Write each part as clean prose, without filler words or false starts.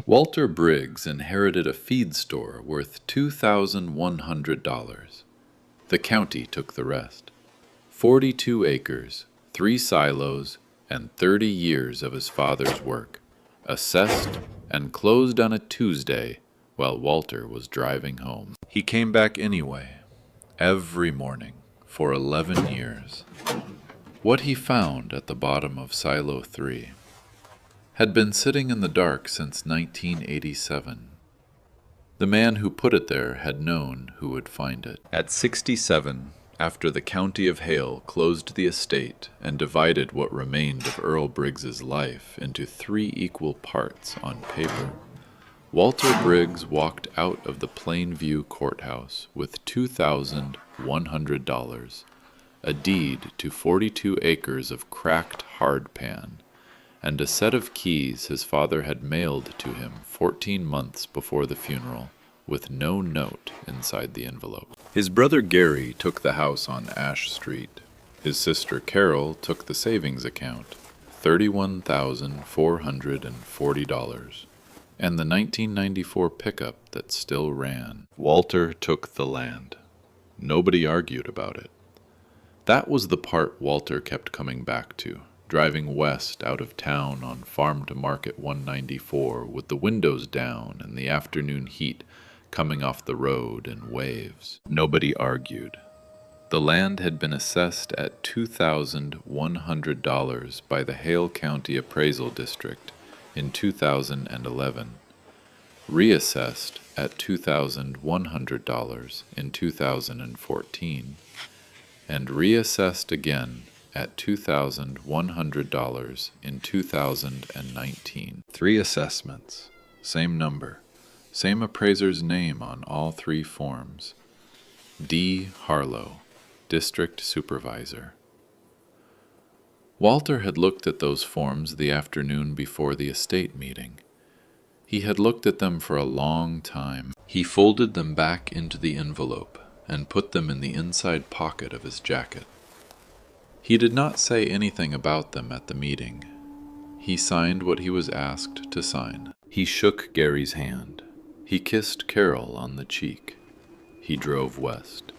Walter Briggs inherited a feed store worth $2,100. The county took the rest. 42 acres, 3 silos, and 30 years of his father's work, assessed and closed on a Tuesday while Walter was driving home. He came back anyway, every morning, for 11 years. What he found at the bottom of Silo 3 had been sitting in the dark since 1987. The man who put it there had known who would find it. At 67, after the county of Hale closed the estate and divided what remained of Earl Briggs's life into 3 equal parts on paper, Walter Briggs walked out of the Plainview courthouse with $2,100, a deed to 42 acres of cracked hardpan, and a set of keys his father had mailed to him 14 months before the funeral, with no note inside the envelope. His brother Gary took the house on Ash Street. His sister Carol took the savings account, $31,440, and the 1994 pickup that still ran. Walter took the land. Nobody argued about it. That was the part Walter kept coming back to, driving west out of town on Farm to Market 194 with the windows down and the afternoon heat coming off the road in waves. Nobody argued. The land had been assessed at $2,100 by the Hale County Appraisal District in 2011, reassessed at $2,100 in 2014, and reassessed again at $2,100 in 2019. 3 assessments, same number, same appraiser's name on all 3 forms. D. Harlow, District Supervisor. Walter had looked at those forms the afternoon before the estate meeting. He had looked at them for a long time. He folded them back into the envelope and put them in the inside pocket of his jacket. He did not say anything about them at the meeting. He signed what he was asked to sign. He shook Gary's hand. He kissed Carol on the cheek. He drove west.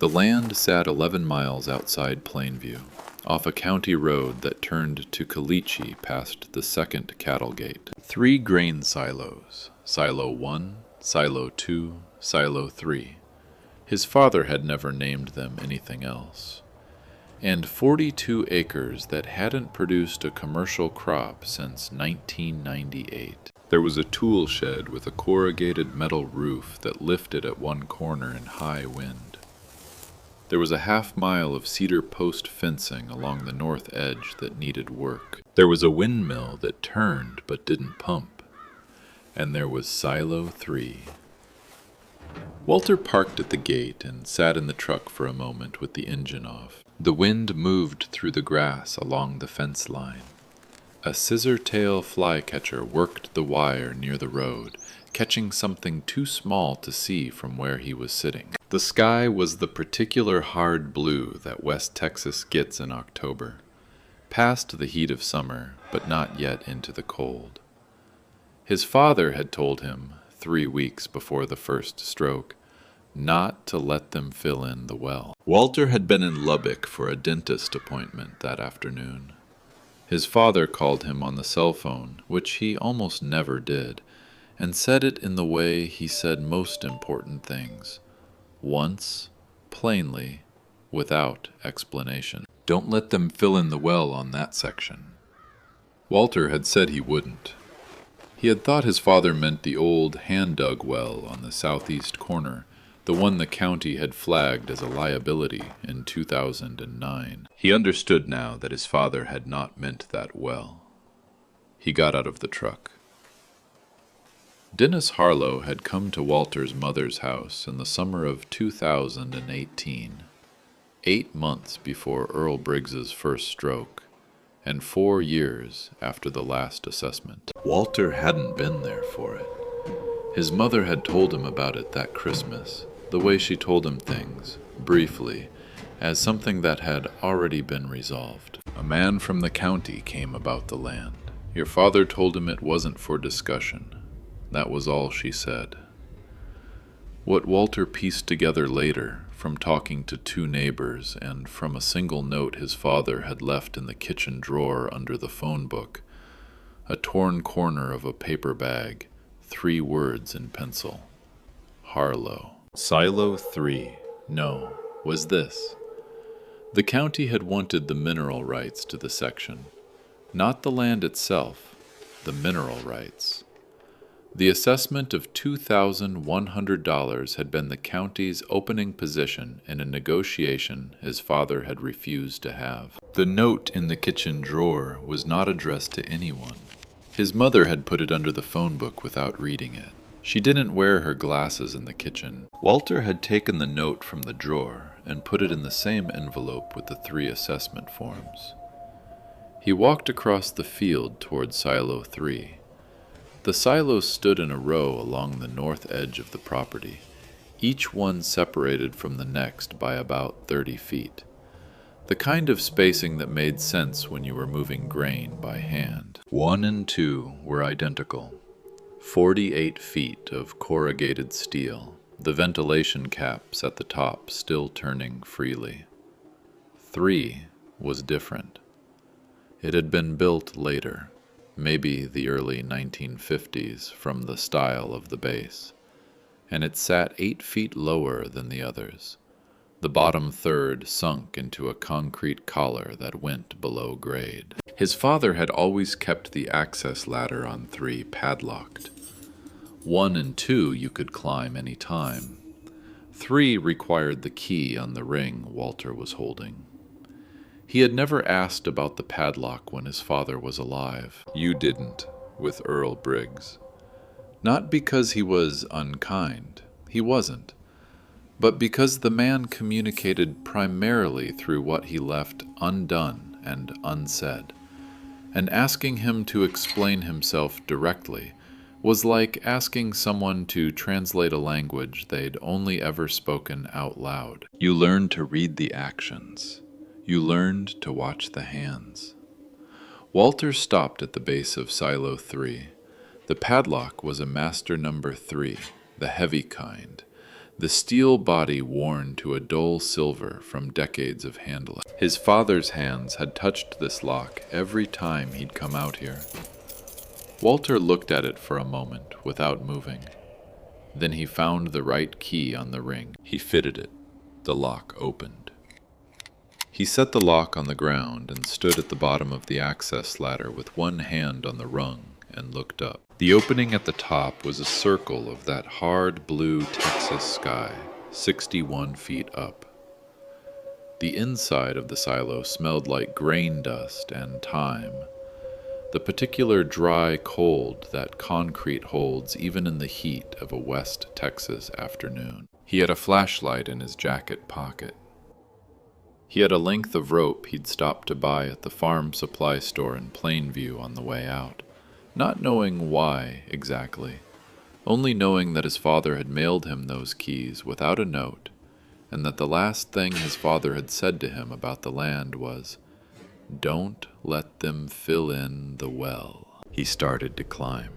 The land sat 11 miles outside Plainview, off a county road that turned to Caliche past the second cattle gate. 3 grain silos, Silo 1, Silo 2, Silo 3. His father had never named them anything else. And 42 acres that hadn't produced a commercial crop since 1998. There was a tool shed with a corrugated metal roof that lifted at one corner in high wind. There was a half-mile of cedar post fencing along the north edge that needed work. There was a windmill that turned but didn't pump. And there was Silo 3. Walter parked at the gate and sat in the truck for a moment with the engine off. The wind moved through the grass along the fence line. A scissor-tail flycatcher worked the wire near the road, catching something too small to see from where he was sitting. The sky was the particular hard blue that West Texas gets in October, past the heat of summer, but not yet into the cold. His father had told him, 3 weeks before the first stroke, not to let them fill in the well. Walter had been in Lubbock for a dentist appointment that afternoon. His father called him on the cell phone, which he almost never did, and said it in the way he said most important things. Once, plainly, without explanation. Don't let them fill in the well on that section. Walter had said he wouldn't. He had thought his father meant the old hand-dug well on the southeast corner, the one the county had flagged as a liability in 2009. He understood now that his father had not meant that well. He got out of the truck. Dennis Harlow had come to Walter's mother's house in the summer of 2018, 8 months before Earl Briggs's first stroke, and 4 years after the last assessment. Walter hadn't been there for it. His mother had told him about it that Christmas, the way she told him things, briefly, as something that had already been resolved. A man from the county came about the land. Your father told him it wasn't for discussion. That was all she said. What Walter pieced together later, from talking to two neighbors and from a single note his father had left in the kitchen drawer under the phone book, a torn corner of a paper bag, 3 words in pencil. Harlow. Silo 3, no, was this. The county had wanted the mineral rights to the section. Not the land itself, the mineral rights. The assessment of $2,100 had been the county's opening position in a negotiation his father had refused to have. The note in the kitchen drawer was not addressed to anyone. His mother had put it under the phone book without reading it. She didn't wear her glasses in the kitchen. Walter had taken the note from the drawer and put it in the same envelope with the 3 assessment forms. He walked across the field toward Silo 3. The silos stood in a row along the north edge of the property, each one separated from the next by about 30 feet. The kind of spacing that made sense when you were moving grain by hand. 1 and 2 were identical. 48 feet of corrugated steel, the ventilation caps at the top still turning freely. 3 was different. It had been built later, maybe the early 1950s, from the style of the base, and it sat 8 feet lower than the others. The bottom third sunk into a concrete collar that went below grade. His father had always kept the access ladder on 3 padlocked. 1 and 2 you could climb any time. 3 required the key on the ring Walter was holding. He had never asked about the padlock when his father was alive. You didn't, with Earl Briggs. Not because he was unkind. He wasn't. But because the man communicated primarily through what he left undone and unsaid. And asking him to explain himself directly was like asking someone to translate a language they'd only ever spoken out loud. You learned to read the actions. You learned to watch the hands. Walter stopped at the base of Silo 3. The padlock was a master number 3, the heavy kind, the steel body worn to a dull silver from decades of handling. His father's hands had touched this lock every time he'd come out here. Walter looked at it for a moment without moving. Then he found the right key on the ring. He fitted it. The lock opened. He set the lock on the ground and stood at the bottom of the access ladder with one hand on the rung and looked up. The opening at the top was a circle of that hard blue Texas sky, 61 feet up. The inside of the silo smelled like grain dust and thyme, the particular dry cold that concrete holds even in the heat of a West Texas afternoon. He had a flashlight in his jacket pocket. He had a length of rope he'd stopped to buy at the farm supply store in Plainview on the way out, not knowing why exactly, only knowing that his father had mailed him those keys without a note, and that the last thing his father had said to him about the land was, "Don't let them fill in the well." He started to climb.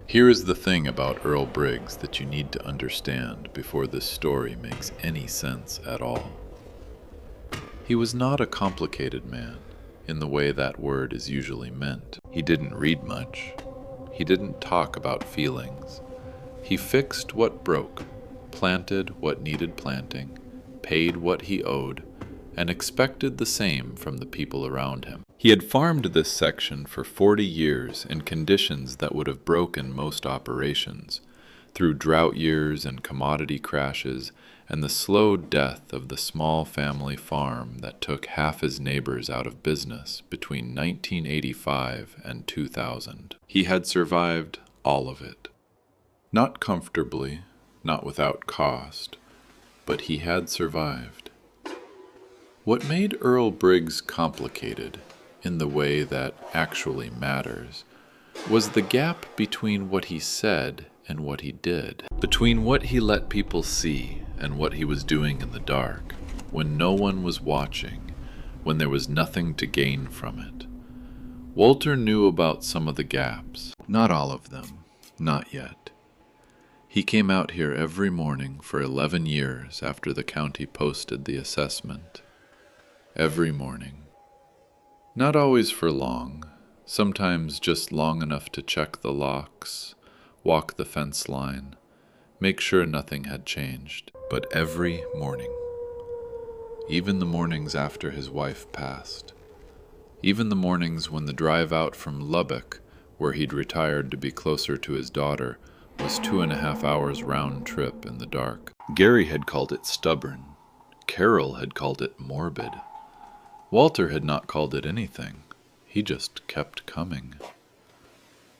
Here is the thing about Earl Briggs that you need to understand before this story makes any sense at all. He was not a complicated man, in the way that word is usually meant. He didn't read much. He didn't talk about feelings. He fixed what broke, planted what needed planting, paid what he owed, and expected the same from the people around him. He had farmed this section for 40 years in conditions that would have broken most operations, through drought years and commodity crashes and the slow death of the small family farm that took half his neighbors out of business between 1985 and 2000. He had survived all of it. Not comfortably, not without cost, but he had survived. What made Earl Briggs complicated, in the way that actually matters, was the gap between what he said and what he did, between what he let people see and what he was doing in the dark, when no one was watching, when there was nothing to gain from it. Walter knew about some of the gaps. Not all of them. Not yet. He came out here every morning for 11 years after the county posted the assessment. Every morning. Not always for long. Sometimes just long enough to check the locks, walk the fence line, make sure nothing had changed. But every morning. Even the mornings after his wife passed. Even the mornings when the drive out from Lubbock, where he'd retired to be closer to his daughter, was 2.5 hours round trip in the dark. Gary had called it stubborn. Carol had called it morbid. Walter had not called it anything. He just kept coming.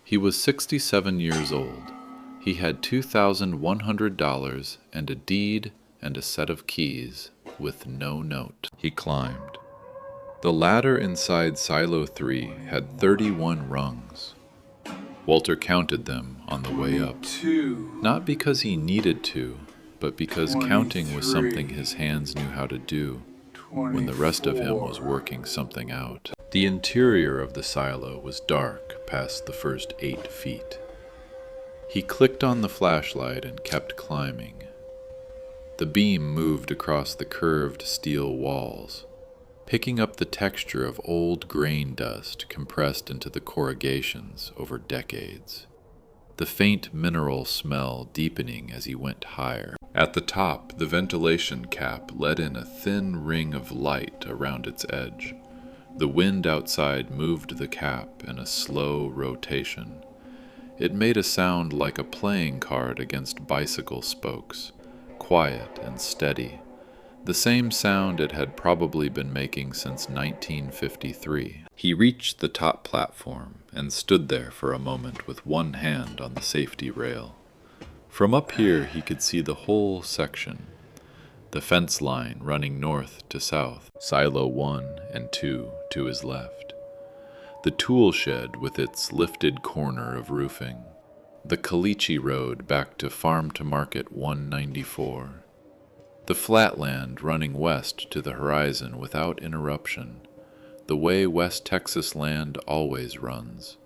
He was 67 years old. He had $2,100 and a deed and a set of keys with no note. He climbed. The ladder inside Silo 3 had 31 rungs. Walter counted them on the way up. Not because he needed to, but because counting was something his hands knew how to do when the rest of him was working something out. The interior of the silo was dark past the first 8 feet. He clicked on the flashlight and kept climbing. The beam moved across the curved steel walls, picking up the texture of old grain dust compressed into the corrugations over decades. The faint mineral smell deepening as he went higher. At the top, the ventilation cap let in a thin ring of light around its edge. The wind outside moved the cap in a slow rotation. It made a sound like a playing card against bicycle spokes, quiet and steady. The same sound it had probably been making since 1953. He reached the top platform and stood there for a moment with one hand on the safety rail. From up here he could see the whole section, the fence line running north to south, Silo 1 and 2 to his left, the tool shed with its lifted corner of roofing, the Caliche Road back to Farm to Market 194, the flatland running west to the horizon without interruption, the way West Texas land always runs,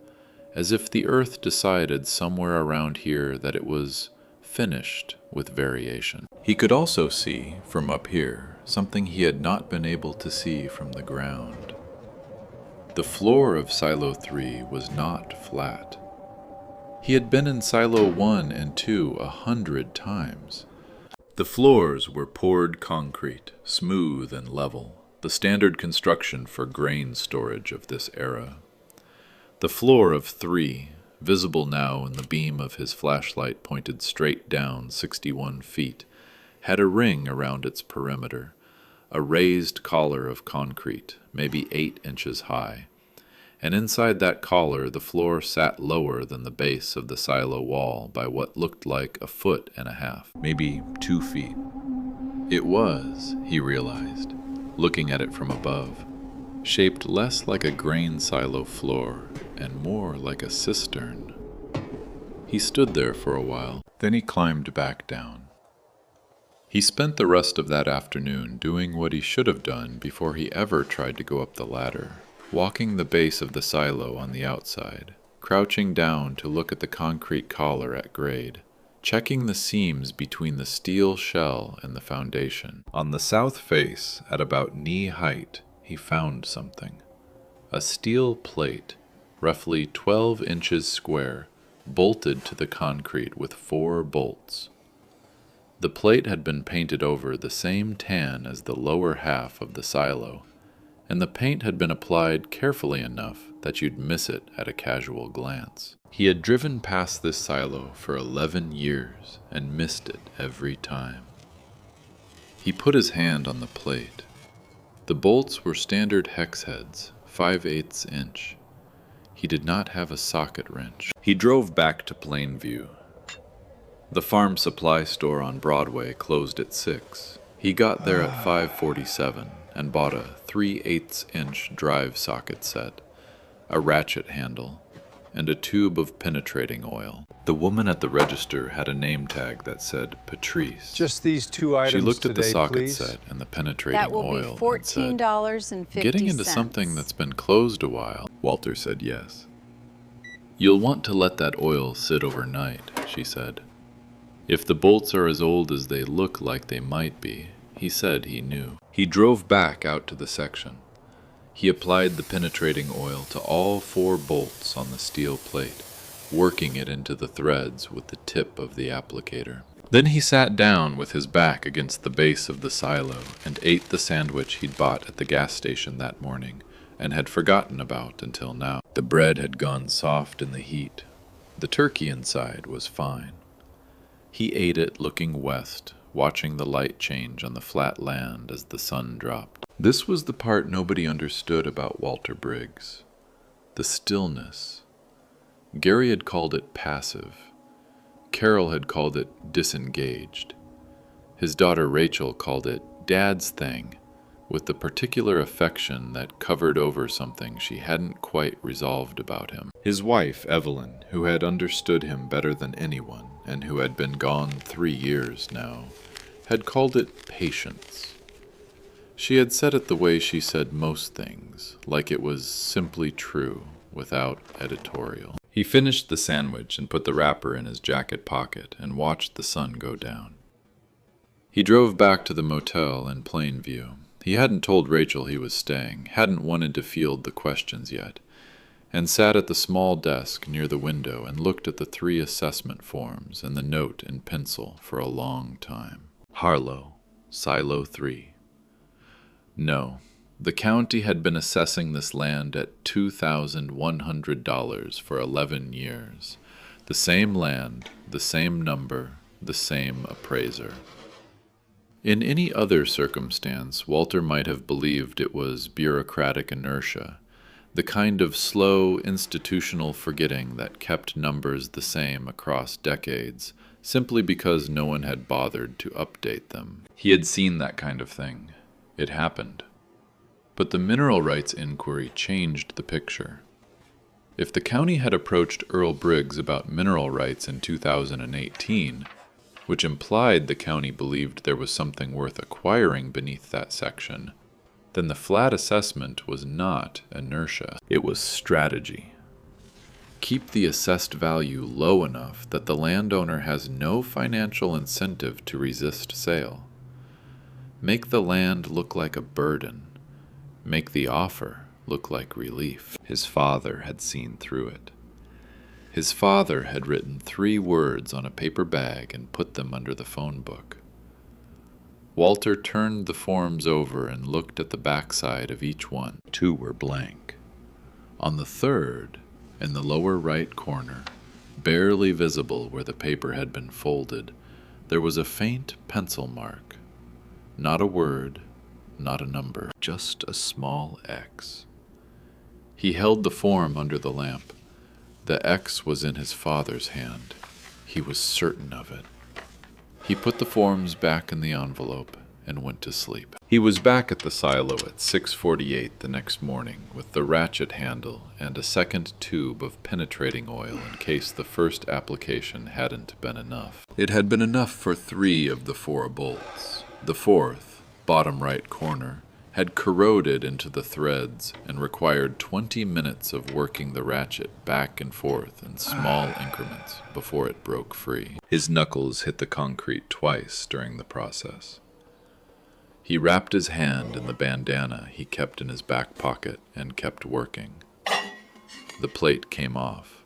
as if the earth decided somewhere around here that it was finished with variation. He could also see, from up here, something he had not been able to see from the ground. The floor of Silo 3 was not flat. He had been in Silo 1 and 2 100 times. The floors were poured concrete, smooth and level, the standard construction for grain storage of this era. The floor of 3, visible now in the beam of his flashlight pointed straight down 61 feet, had a ring around its perimeter, a raised collar of concrete, maybe 8 inches high. And inside that collar the floor sat lower than the base of the silo wall by what looked like 1.5 feet, maybe 2 feet. It was, he realized, looking at it from above, shaped less like a grain silo floor and more like a cistern. He stood there for a while, then he climbed back down. He spent the rest of that afternoon doing what he should have done before he ever tried to go up the ladder, walking the base of the silo on the outside, crouching down to look at the concrete collar at grade, checking the seams between the steel shell and the foundation. On the south face, at about knee height, he found something. A steel plate, roughly 12 inches square, bolted to the concrete with 4 bolts. The plate had been painted over the same tan as the lower half of the silo, and the paint had been applied carefully enough that you'd miss it at a casual glance. He had driven past this silo for 11 years and missed it every time. He put his hand on the plate. The bolts were standard hex heads, 5/8 inch. He did not have a socket wrench. He drove back to Plainview. The farm supply store on Broadway closed at 6. He got there at 5:47 and bought a 3/8 inch drive socket set, a ratchet handle, and a tube of penetrating oil. The woman at the register had a name tag that said Patrice. Just these two items. She looked at the today, socket please. set and the penetrating That will oil be $14.50. and said, "Getting into something that's been closed a while." Walter said yes. "You'll want to let that oil sit overnight," she said. "If the bolts are as old as they look like they might be," he said he knew. He drove back out to the section. He applied the penetrating oil to all 4 bolts on the steel plate, working it into the threads with the tip of the applicator. Then he sat down with his back against the base of the silo and ate the sandwich he'd bought at the gas station that morning and had forgotten about until now. The bread had gone soft in the heat. The turkey inside was fine. He ate it looking west, watching the light change on the flat land as the sun dropped. This was the part nobody understood about Walter Briggs. The stillness. Gary had called it passive. Carol had called it disengaged. His daughter Rachel called it Dad's thing, with the particular affection that covered over something she hadn't quite resolved about him. His wife, Evelyn, who had understood him better than anyone, and who had been gone 3 years now, had called it patience. She had said it the way she said most things, like it was simply true, without editorial. He finished the sandwich and put the wrapper in his jacket pocket and watched the sun go down. He drove back to the motel in Plainview. He hadn't told Rachel he was staying, hadn't wanted to field the questions yet, and sat at the small desk near the window and looked at the 3 assessment forms and the note in pencil for a long time. Harlow, Silo 3. No, the county had been assessing this land at $2,100 for 11 years. The same land, the same number, the same appraiser. In any other circumstance, Walter might have believed it was bureaucratic inertia, the kind of slow institutional forgetting that kept numbers the same across decades, simply because no one had bothered to update them. He had seen that kind of thing. It happened. But the mineral rights inquiry changed the picture. If the county had approached Earl Briggs about mineral rights in 2018, which implied the county believed there was something worth acquiring beneath that section, then the flat assessment was not inertia. It was strategy. Keep the assessed value low enough that the landowner has no financial incentive to resist sale. Make the land look like a burden. Make the offer look like relief. His father had seen through it. His father had written 3 words on a paper bag and put them under the phone book. Walter turned the forms over and looked at the backside of each one. 2 were blank. On the 3rd, in the lower right corner, barely visible where the paper had been folded, there was a faint pencil mark. Not a word, not a number, just a small X. He held the form under the lamp. The X was in his father's hand. He was certain of it. He put the forms back in the envelope and went to sleep. He was back at the silo at 6:48 the next morning with the ratchet handle and a second tube of penetrating oil in case the first application hadn't been enough. It had been enough for 3 of the 4 bolts. The 4th, bottom right corner, had corroded into the threads and required 20 minutes of working the ratchet back and forth in small increments before it broke free. His knuckles hit the concrete twice during the process. He wrapped his hand in the bandana he kept in his back pocket and kept working. The plate came off.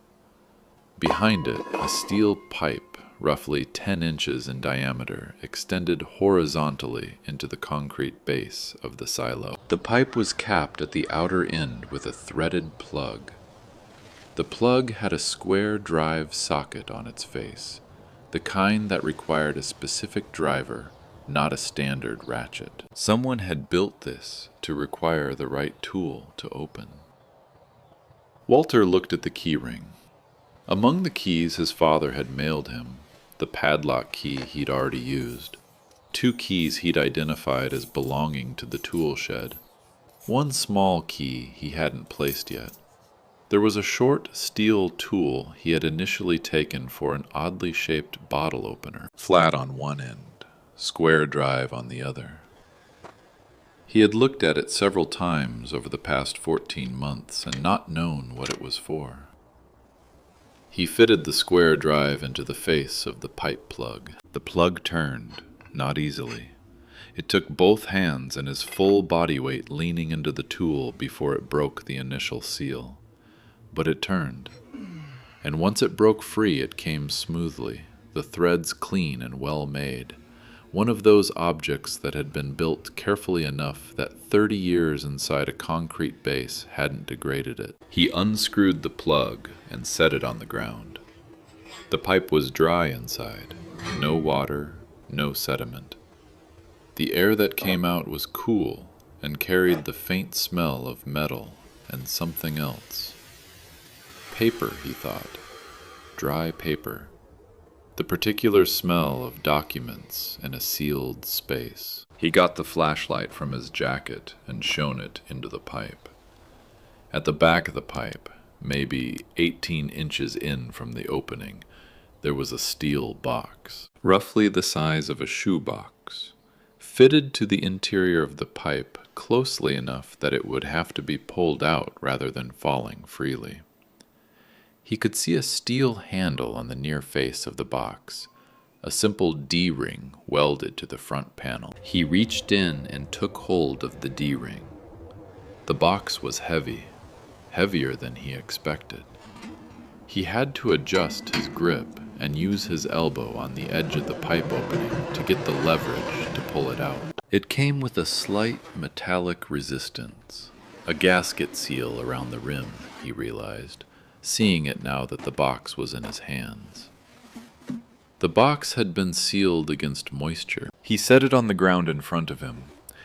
Behind it, a steel pipe, roughly 10 inches in diameter, extended horizontally into the concrete base of the silo. The pipe was capped at the outer end with a threaded plug. The plug had a square drive socket on its face, the kind that required a specific driver, not a standard ratchet. Someone had built this to require the right tool to open. Walter looked at the key ring. Among the keys his father had mailed him, the padlock key he'd already used, 2 keys he'd identified as belonging to the tool shed, 1 small key he hadn't placed yet. There was a short steel tool he had initially taken for an oddly shaped bottle opener, flat on one end, square drive on the other. He had looked at it several times over the past 14 months and not known what it was for. He fitted the square drive into the face of the pipe plug. The plug turned, not easily. It took both hands and his full body weight leaning into the tool before it broke the initial seal. But it turned, and once it broke free it came smoothly, the threads clean and well made. One of those objects that had been built carefully enough that 30 years inside a concrete base hadn't degraded it. He unscrewed the plug and set it on the ground. The pipe was dry inside, no water, no sediment. The air that came out was cool and carried the faint smell of metal and something else. Paper, he thought. Dry paper. The particular smell of documents in a sealed space. He got the flashlight from his jacket and shone it into the pipe. At the back of the pipe, maybe 18 inches in from the opening, there was a steel box, roughly the size of a shoebox, fitted to the interior of the pipe closely enough that it would have to be pulled out rather than falling freely. He could see a steel handle on the near face of the box, a simple D-ring welded to the front panel. He reached in and took hold of the D-ring. The box was heavy, heavier than he expected. He had to adjust his grip and use his elbow on the edge of the pipe opening to get the leverage to pull it out. It came with a slight metallic resistance, a gasket seal around the rim, he realized, seeing it now that the box was in his hands. The box had been sealed against moisture. He set it on the ground in front of him.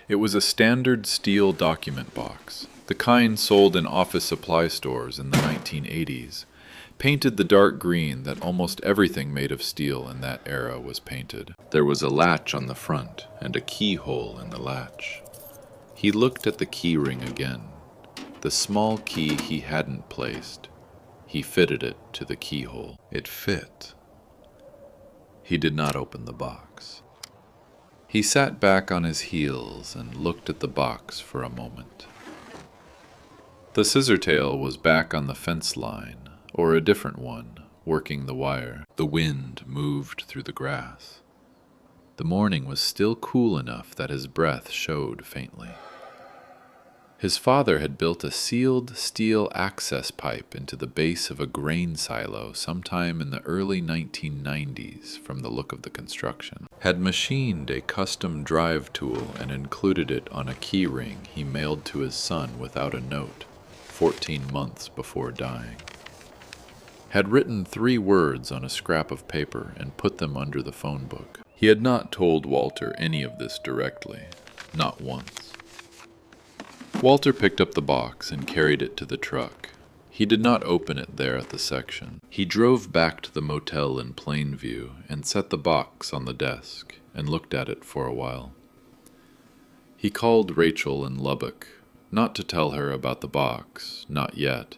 It was a standard steel document box, the kind sold in office supply stores in the 1980s, painted the dark green that almost everything made of steel in that era was painted. There was a latch on the front and a keyhole in the latch. He looked at the key ring again, the small key he hadn't placed. He fitted it to the keyhole. It fit. He did not open the box. He sat back on his heels and looked at the box for a moment. The scissortail was back on the fence line, or a different one, working the wire. The wind moved through the grass. The morning was still cool enough that his breath showed faintly. His father had built a sealed steel access pipe into the base of a grain silo sometime in the early 1990s from the look of the construction, had machined a custom drive tool and included it on a key ring he mailed to his son without a note, 14 months before dying. Had written 3 words on a scrap of paper and put them under the phone book. He had not told Walter any of this directly, not once. Walter picked up the box and carried it to the truck. He did not open it there at the section. He drove back to the motel in Plainview and set the box on the desk and looked at it for a while. He called Rachel in Lubbock, not to tell her about the box, not yet,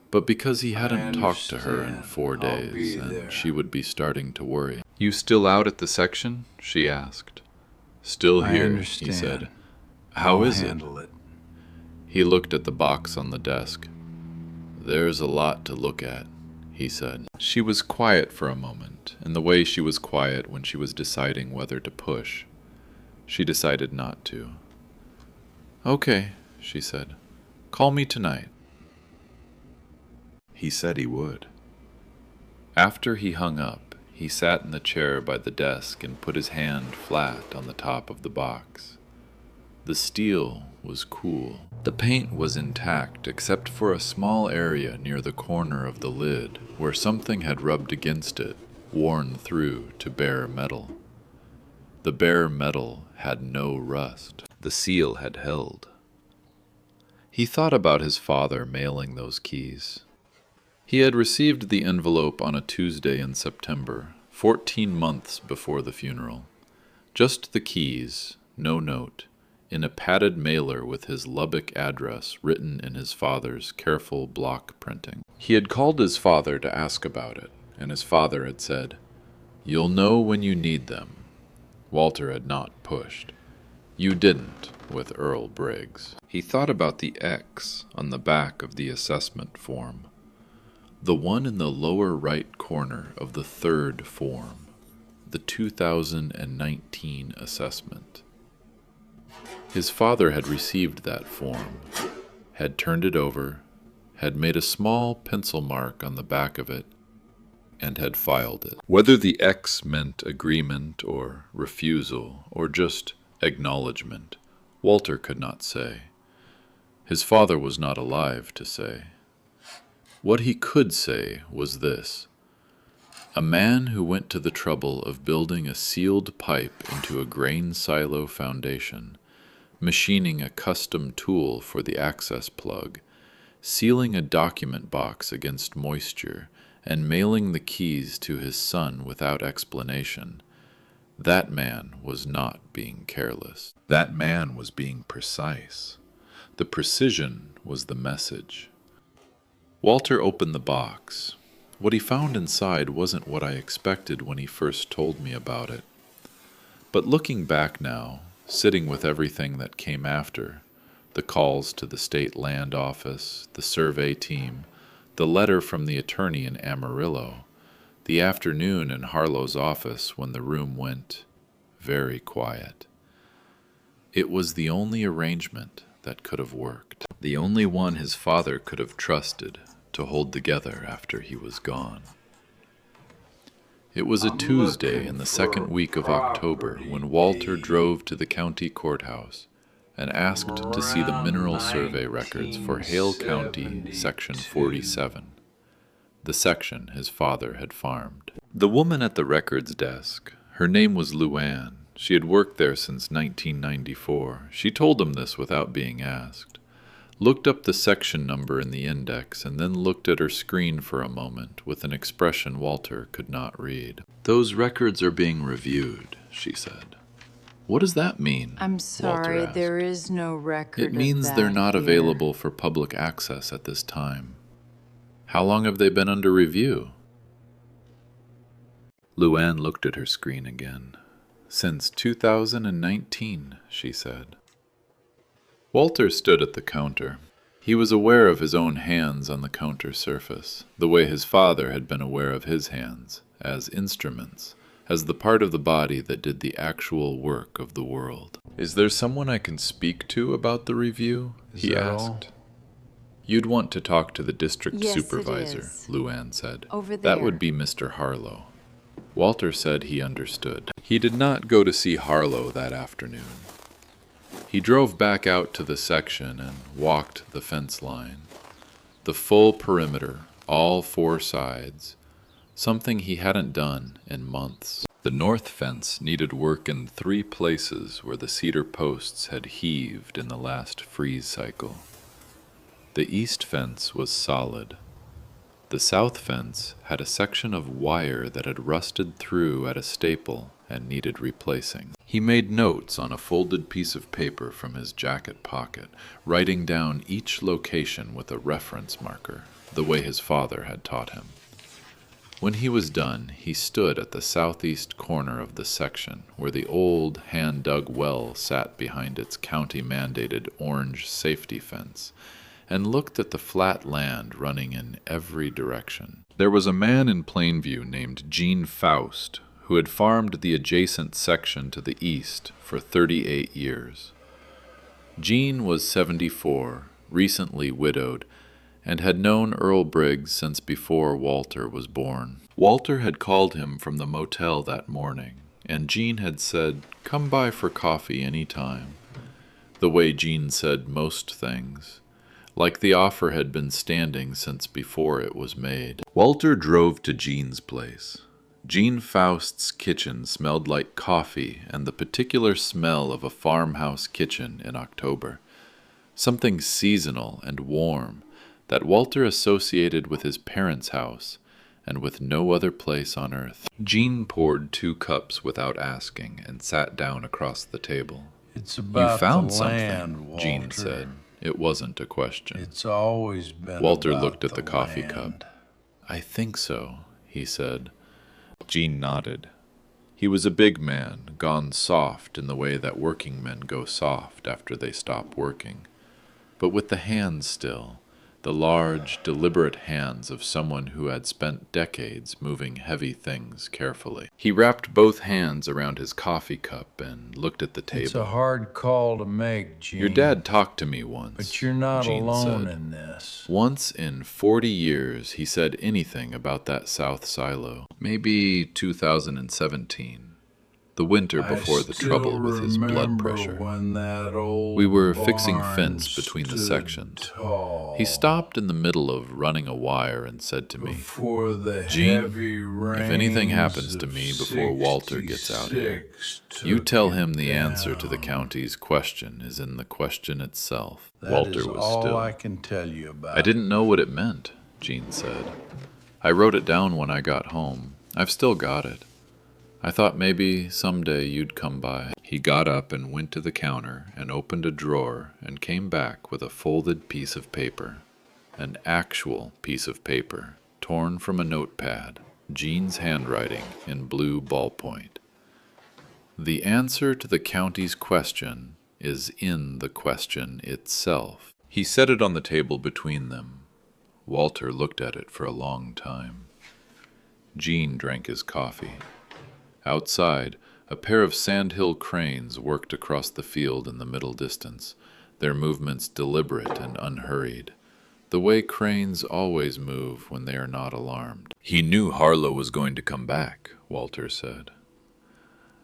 but because he hadn't talked to her in 4 days and she would be starting to worry. "You still out at the section?" she asked. "Still here," he said. "How is it?" He looked at the box on the desk. "There's a lot to look at," he said. She was quiet for a moment, in the way she was quiet when she was deciding whether to push. She decided not to. "Okay," she said. "Call me tonight." He said he would. After he hung up, he sat in the chair by the desk and put his hand flat on the top of the box. The steel was cool. The paint was intact except for a small area near the corner of the lid where something had rubbed against it, worn through to bare metal. The bare metal had no rust. The seal had held. He thought about his father mailing those keys. He had received the envelope on a Tuesday in September, 14 months before the funeral. Just the keys, no note, in a padded mailer with his Lubbock address written in his father's careful block printing. He had called his father to ask about it, and his father had said, "You'll know when you need them." Walter had not pushed. You didn't with Earl Briggs. He thought about the X on the back of the assessment form, the one in the lower right corner of the third form, the 2019 assessment. His father had received that form, had turned it over, had made a small pencil mark on the back of it, and had filed it. Whether the X meant agreement or refusal or just acknowledgement, Walter could not say. His father was not alive to say. What he could say was this: a man who went to the trouble of building a sealed pipe into a grain silo foundation, machining a custom tool for the access plug, sealing a document box against moisture, and mailing the keys to his son without explanation, that man was not being careless. That man was being precise. The precision was the message. Walter opened the box. What he found inside wasn't what I expected when he first told me about it. But looking back now, sitting with everything that came after, the calls to the state land office, the survey team, the letter from the attorney in Amarillo, the afternoon in Harlow's office when the room went very quiet. It was the only arrangement that could have worked, the only one his father could have trusted to hold together after he was gone. It was a Tuesday in the second week of October when Walter drove to the county courthouse and asked to see the mineral survey records for Hale County, Section 47, the section his father had farmed. The woman at the records desk, her name was Luann. She had worked there since 1994. She told him this without being asked, looked up the section number in the index, and then looked at her screen for a moment with an expression Walter could not read. "Those records are being reviewed," she said. "What does that mean?" I'm sorry, there is no record. It means they're not available for public access at this time. How long have they been under review? Luann looked at her screen again. "Since 2019, she said. Walter stood at the counter. He was aware of his own hands on the counter surface, the way his father had been aware of his hands, as instruments, as the part of the body that did the actual work of the world. "Is there someone I can speak to about the review?" he asked. "You'd want to talk to the district supervisor," Luann said. Over there. "That would be Mr. Harlow." Walter said he understood. He did not go to see Harlow that afternoon. He drove back out to the section and walked the fence line. The full perimeter, all four sides, something he hadn't done in months. The north fence needed work in 3 places where the cedar posts had heaved in the last freeze cycle. The east fence was solid. The south fence had a section of wire that had rusted through at a staple and needed replacing. He made notes on a folded piece of paper from his jacket pocket, writing down each location with a reference marker, the way his father had taught him. When he was done, he stood at the southeast corner of the section where the old hand-dug well sat behind its county-mandated orange safety fence, and looked at the flat land running in every direction. There was a man in Plainview named Gene Faust who had farmed the adjacent section to the east for 38 years. Gene was 74, recently widowed, and had known Earl Briggs since before Walter was born. Walter had called him from the motel that morning, and Gene had said, "Come by for coffee any time," the way Gene said most things, like the offer had been standing since before it was made. Walter drove to Gene's place. Gene Faust's kitchen smelled like coffee and the particular smell of a farmhouse kitchen in October, something seasonal and warm that Walter associated with his parents' house and with no other place on earth. Gene poured 2 cups without asking and sat down across the table. It's You about found the something, land, Walter. Jean said. It wasn't a question. It's always been Walter about looked at the coffee land. cup. I think so, he said. Jean nodded. He was a big man, gone soft in the way that working men go soft after they stop working, but with the hands still, the large, deliberate hands of someone who had spent decades moving heavy things carefully. He wrapped both hands around his coffee cup and looked at the table. It's a hard call to make, Gene. Your dad talked to me once, but you're not Jean alone said. in this. Once in 40 years he said anything about that south silo. Maybe 2017. The winter before the trouble with his blood pressure. We were fixing fence between the sections. He stopped in the middle of running a wire and said to me, Gene, if anything happens to me before Walter gets out here, you tell him the answer to the county's question is in the question itself. Walter was still. I can tell you about. I didn't know what it meant, Jean said. I wrote it down when I got home. I've still got it. I thought maybe someday you'd come by. He got up and went to the counter and opened a drawer and came back with a folded piece of paper. An actual piece of paper, torn from a notepad, Jean's handwriting in blue ballpoint. The answer to the county's question is in the question itself. He set it on the table between them. Walter looked at it for a long time. Jean drank his coffee. Outside, a pair of sandhill cranes worked across the field in the middle distance, their movements deliberate and unhurried, the way cranes always move when they are not alarmed. He knew Harlow was going to come back, Walter said.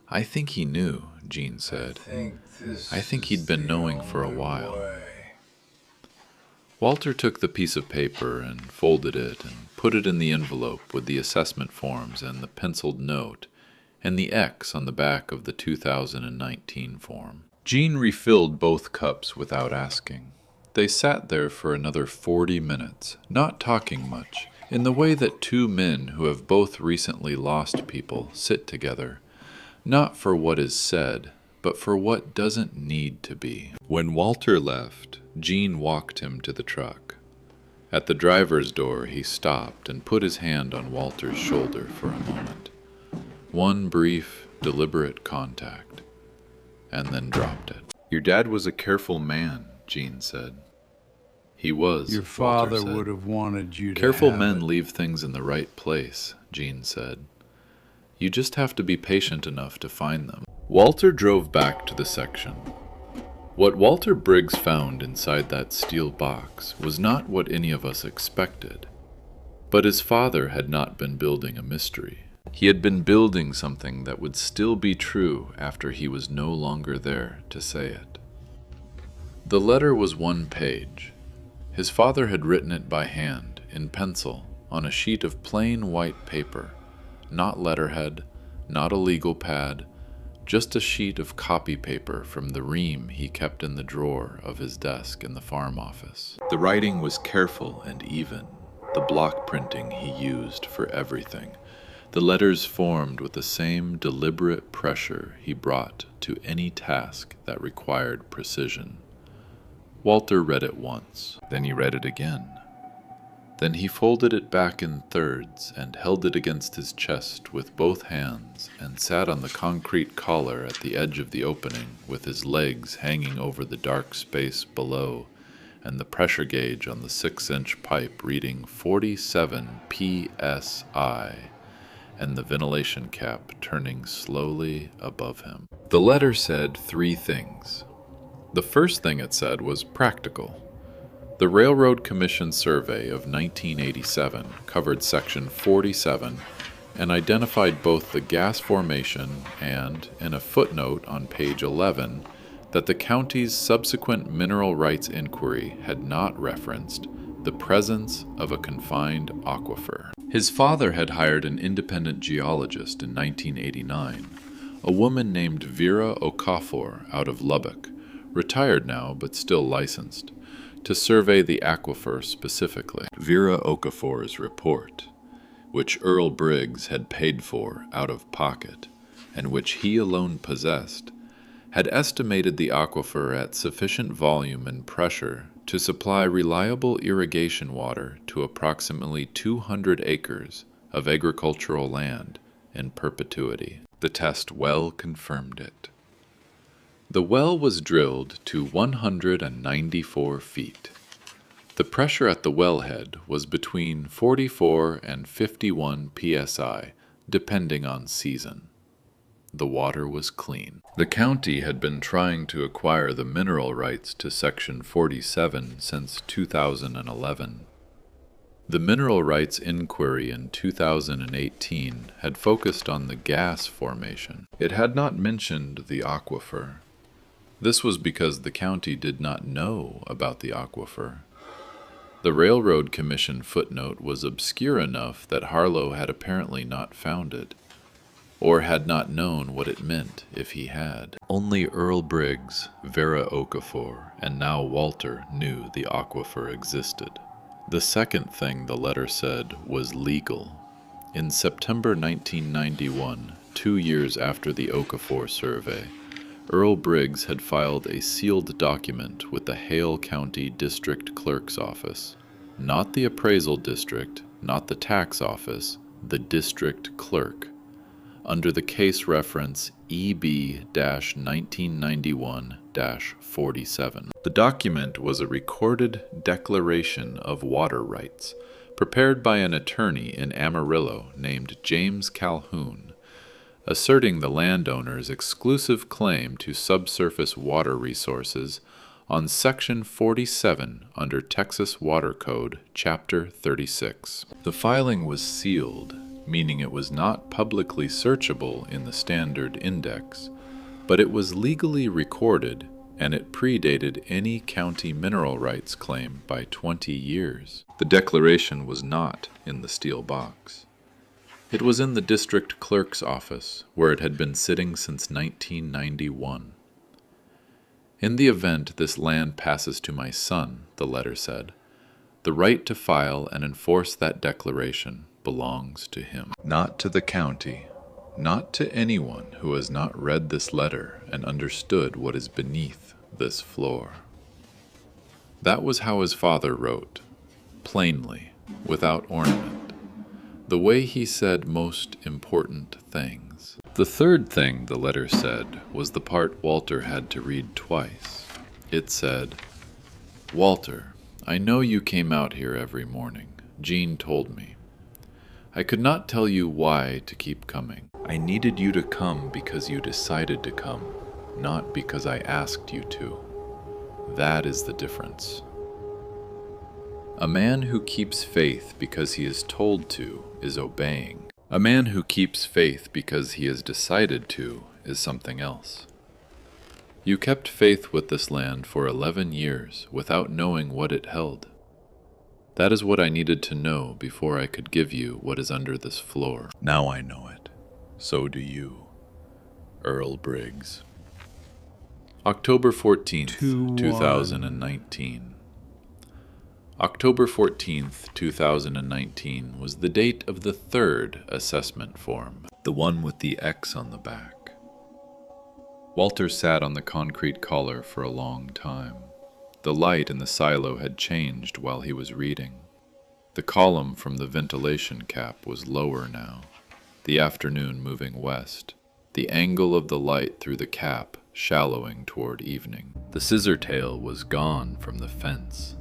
I think he knew, Jean said. I think he'd been knowing for a while. Walter took the piece of paper and folded it and put it in the envelope with the assessment forms and the penciled note and the X on the back of the 2019 form. Jean refilled both cups without asking. They sat there for another 40 minutes, not talking much, in the way that two men who have both recently lost people sit together, not for what is said, but for what doesn't need to be. When Walter left, Jean walked him to the truck. At the driver's door, he stopped and put his hand on Walter's shoulder for a moment. One brief, deliberate contact, and then dropped it. Your dad was a careful man, Jean said. He was, Your father would have wanted you to Careful have men it. leave things in the right place, Jean said. You just have to be patient enough to find them. Walter drove back to the section. What Walter Briggs found inside that steel box was not what any of us expected. But his father had not been building a mystery. He had been building something that would still be true after he was no longer there to say it. The letter was one page. His father had written it by hand, in pencil, on a sheet of plain white paper, not letterhead, not a legal pad, just a sheet of copy paper from the ream he kept in the drawer of his desk in the farm office. The writing was careful and even, the block printing he used for everything. The letters formed with the same deliberate pressure he brought to any task that required precision. Walter read it once, then he read it again. Then he folded it back in thirds and held it against his chest with both hands and sat on the concrete collar at the edge of the opening with his legs hanging over the dark space below and the pressure gauge on the 6-inch pipe reading 47 psi and the ventilation cap turning slowly above him. The letter said 3 things. The first thing it said was practical. The Railroad Commission survey of 1987 covered Section 47 and identified both the gas formation and, in a footnote on page 11, that the county's subsequent mineral rights inquiry had not referenced the presence of a confined aquifer. His father had hired an independent geologist in 1989, a woman named Vera Okafor out of Lubbock, retired now but still licensed, to survey the aquifer specifically. Vera Okafor's report, which Earl Briggs had paid for out of pocket, and which he alone possessed, had estimated the aquifer at sufficient volume and pressure to supply reliable irrigation water to approximately 200 acres of agricultural land in perpetuity. The test well confirmed it. The well was drilled to 194 feet. The pressure at the wellhead was between 44 and 51 psi, depending on season. The water was clean. The county had been trying to acquire the mineral rights to Section 47 since 2011. The mineral rights inquiry in 2018 had focused on the gas formation. It had not mentioned the aquifer. This was because the county did not know about the aquifer. The Railroad Commission footnote was obscure enough that Harlow had apparently not found it, or had not known what it meant if he had. Only Earl Briggs, Vera Okafor, and now Walter knew the aquifer existed. The second thing the letter said was legal. In September 1991, 2 years after the Okafor survey, Earl Briggs had filed a sealed document with the Hale County District Clerk's Office. Not the appraisal district, not the tax office, the district clerk, under the case reference EB-1991-47. The document was a recorded declaration of water rights, prepared by an attorney in Amarillo named James Calhoun, asserting the landowner's exclusive claim to subsurface water resources on Section 47 under Texas Water Code, Chapter 36. The filing was sealed, meaning it was not publicly searchable in the standard index, but it was legally recorded, and it predated any county mineral rights claim by 20 years. The declaration was not in the steel box. It was in the district clerk's office, where it had been sitting since 1991. In the event this land passes to my son, the letter said, the right to file and enforce that declaration belongs to him. Not to the county, not to anyone who has not read this letter and understood what is beneath this floor. That was how his father wrote, plainly, without ornament, the way he said most important things. The third thing the letter said was the part Walter had to read twice. It said, "Walter, I know you came out here every morning. Jean told me. I could not tell you why to keep coming. I needed you to come because you decided to come, not because I asked you to. That is the difference. A man who keeps faith because he is told to is obeying. A man who keeps faith because he has decided to is something else. You kept faith with this land for 11 years without knowing what it held. That is what I needed to know before I could give you what is under this floor. Now I know it. So do you. Earl Briggs." October 14th, 2019. October 14th, 2019 was the date of the third assessment form, the one with the X on the back. Walter sat on the concrete collar for a long time. The light in the silo had changed while he was reading. The column from the ventilation cap was lower now, the afternoon moving west, the angle of the light through the cap shallowing toward evening. The scissor tail was gone from the fence.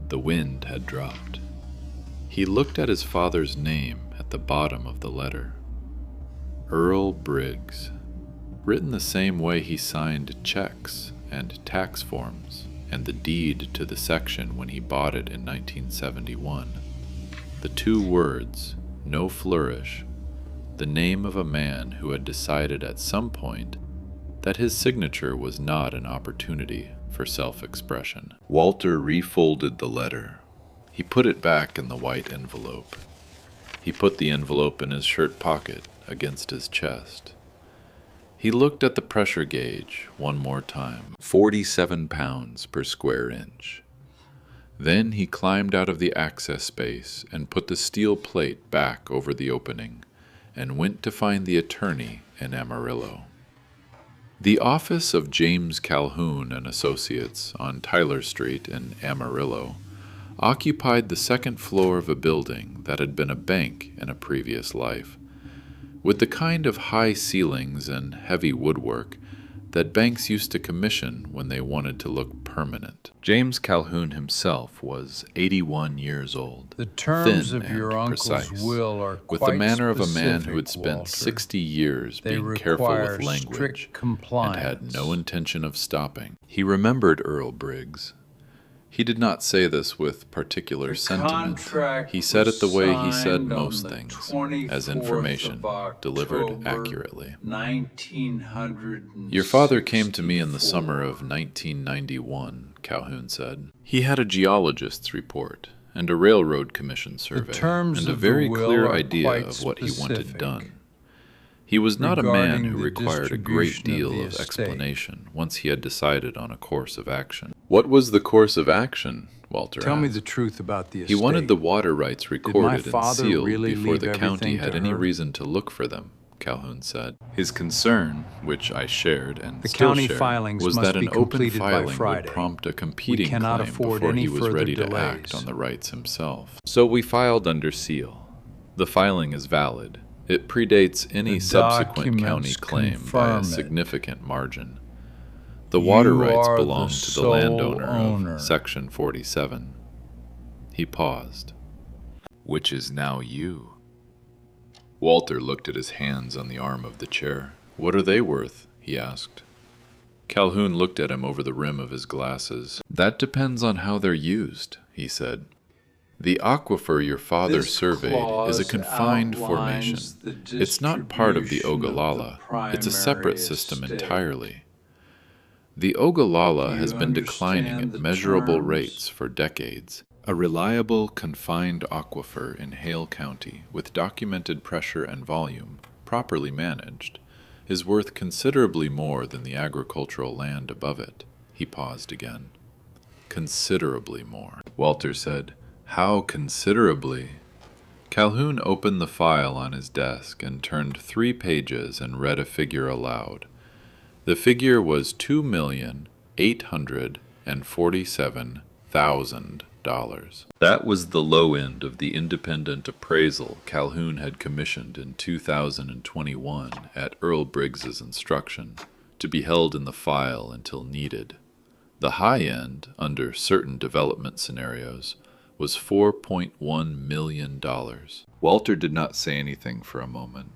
The wind had dropped. He looked at his father's name at the bottom of the letter. Earl Briggs, written the same way he signed checks and tax forms and the deed to the section when he bought it in 1971. The two words, no flourish, the name of a man who had decided at some point that his signature was not an opportunity for self-expression. Walter refolded the letter. He put it back in the white envelope. He put the envelope in his shirt pocket against his chest. He looked at the pressure gauge one more time, 47 pounds per square inch. Then he climbed out of the access space and put the steel plate back over the opening and went to find the attorney in Amarillo. The office of James Calhoun and Associates on Tyler Street in Amarillo occupied the second floor of a building that had been a bank in a previous life, with the kind of high ceilings and heavy woodwork that banks used to commission when they wanted to look permanent. James Calhoun himself was 81 years old, The terms thin of your and uncle's precise, will are with quite the manner of a man who had specific, spent Walter. 60 years They being careful require with language strict and compliance. had no intention of stopping. He remembered Earl Briggs. He did not say this with particular sentiment. He said it the way he said most things, as information delivered accurately. 1960. Your father came to me in the summer of 1991, Calhoun said. He had a geologist's report and a railroad commission survey terms and a of the very will clear are idea quite of what he wanted specific. done. He was not a man Regarding who the required a great distribution of deal the of estate. explanation once he had decided on a course of action. What was the course of action? Walter Tell me asked. the truth about the estate. He wanted the water rights recorded and father sealed really before leave the county everything had to any her? reason to look for them, Calhoun said. His concern, which I shared and The still county share, filings was must that be an open completed by filing Friday. would prompt a competing cannot claim afford before any he was further ready delays. to act on the rights himself. So we filed under seal. The filing is valid. It predates any The subsequent county documents claim by confirm a it. significant margin. The water You rights are the belong to the sole landowner owner. of Section 47. He paused. Which is now you. Walter looked at his hands on the arm of the chair. What are they worth? He asked. Calhoun looked at him over the rim of his glasses. That depends on how they're used, he said. The aquifer your father This surveyed is a clause confined outlines formation. the It's not part of the distribution of the Ogallala. It's a separate primary system estate. entirely. The Ogallala You has been declining understand at the measurable terms? rates for decades. A reliable, confined aquifer in Hale County, with documented pressure and volume, properly managed, is worth considerably more than the agricultural land above it. He paused again. Considerably more. Walter said, How considerably? Calhoun opened the file on his desk and turned 3 pages and read a figure aloud. The figure was $2,847,000. That was the low end of the independent appraisal Calhoun had commissioned in 2021 at Earl Briggs's instruction, to be held in the file until needed. The high end, under certain development scenarios, was $4.1 million. Walter did not say anything for a moment.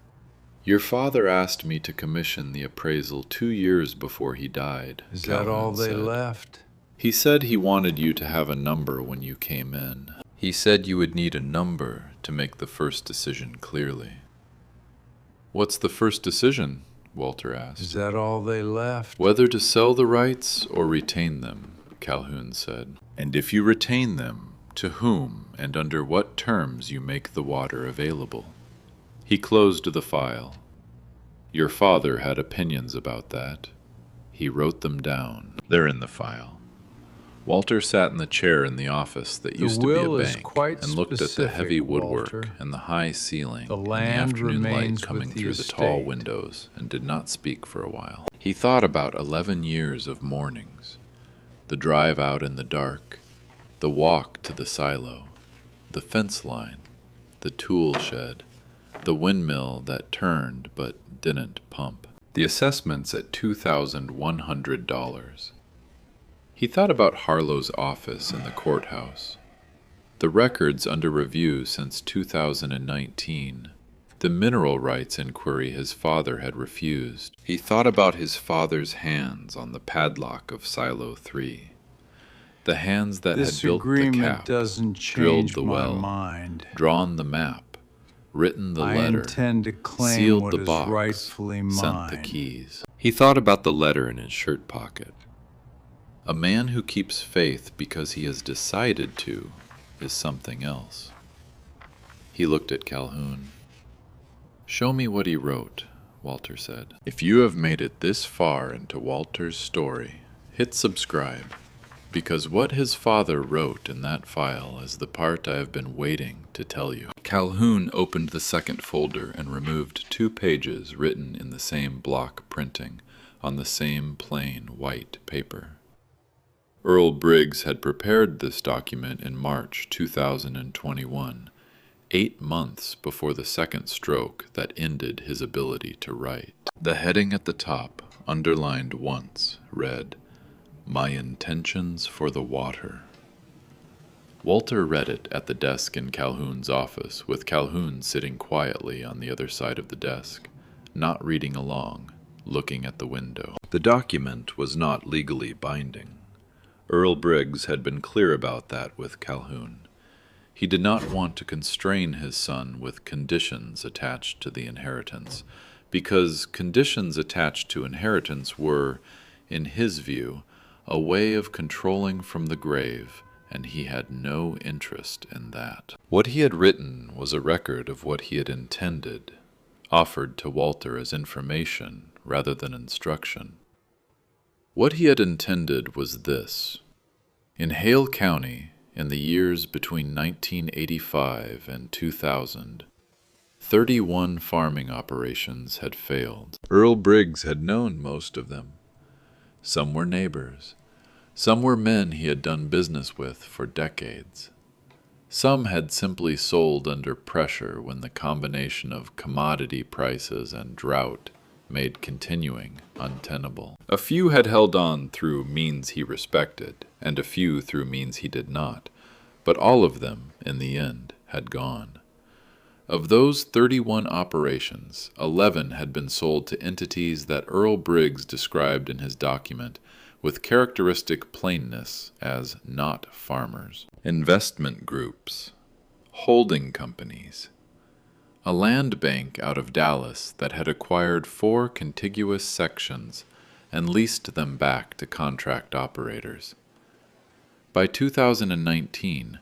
Your father asked me to commission the appraisal 2 years before he died. Is that all Calhoun they said. left? He said he wanted you to have a number when you came in. He said you would need a number to make the first decision clearly. What's the first decision? Walter asked. Is that all they left? Whether to sell the rights or retain them, Calhoun said. And if you retain them, to whom and under what terms you make the water available. He closed the file. Your father had opinions about that. He wrote them down. They're in the file. Walter sat in the chair in the office that used to be will a is bank quite and looked at the specific, heavy woodwork Walter. and the high ceiling The and the land afternoon light remains coming with the through the tall estate. windows, and did not speak for a while. He thought about 11 years of mornings, the drive out in the dark, the walk to the silo, the fence line, the tool shed, the windmill that turned but didn't pump, the assessments at $2,100. He thought about Harlow's office in the courthouse, the records under review since 2019, the mineral rights inquiry his father had refused. He thought about his father's hands on the padlock of Silo 3, the hands that This had built the agreement cap, doesn't drilled change the my well, mind. drawn the map, written the I letter, intend to claim sealed what the is box, rightfully sent mine. the keys. He thought about the letter in his shirt pocket. A man who keeps faith because he has decided to is something else. He looked at Calhoun. Show me what he wrote, Walter said. If you have made it this far into Walter's story, hit subscribe, because what his father wrote in that file is the part I have been waiting to tell you. Calhoun opened the second folder and removed 2 pages written in the same block printing, on the same plain white paper. Earl Briggs had prepared this document in March 2021, 8 months before the second stroke that ended his ability to write. The heading at the top, underlined once, read, "My intentions for the water." Walter read it at the desk in Calhoun's office, with Calhoun sitting quietly on the other side of the desk, not reading along, looking at the window. The document was not legally binding. Earl Briggs had been clear about that with Calhoun. He did not want to constrain his son with conditions attached to the inheritance, because conditions attached to inheritance were, in his view, a way of controlling from the grave, and he had no interest in that. What he had written was a record of what he had intended, offered to Walter as information rather than instruction. What he had intended was this. In Hale County, in the years between 1985 and 2000, 31 farming operations had failed. Earl Briggs had known most of them. Some were neighbors. Some were men he had done business with for decades. Some had simply sold under pressure when the combination of commodity prices and drought made continuing untenable. A few had held on through means he respected, and a few through means he did not, but all of them, in the end, had gone. Of those 31 operations, 11 had been sold to entities that Earl Briggs described in his document with characteristic plainness as not farmers. Investment groups, holding companies, a land bank out of Dallas that had acquired 4 contiguous sections and leased them back to contract operators. By 2019,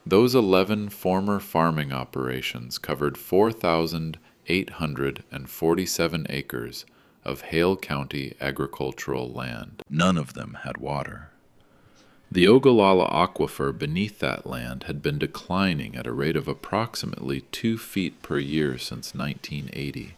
those 11 former farming operations covered 4,847 acres of Hale County agricultural land. None of them had water. The Ogallala aquifer beneath that land had been declining at a rate of approximately 2 feet per year since 1980.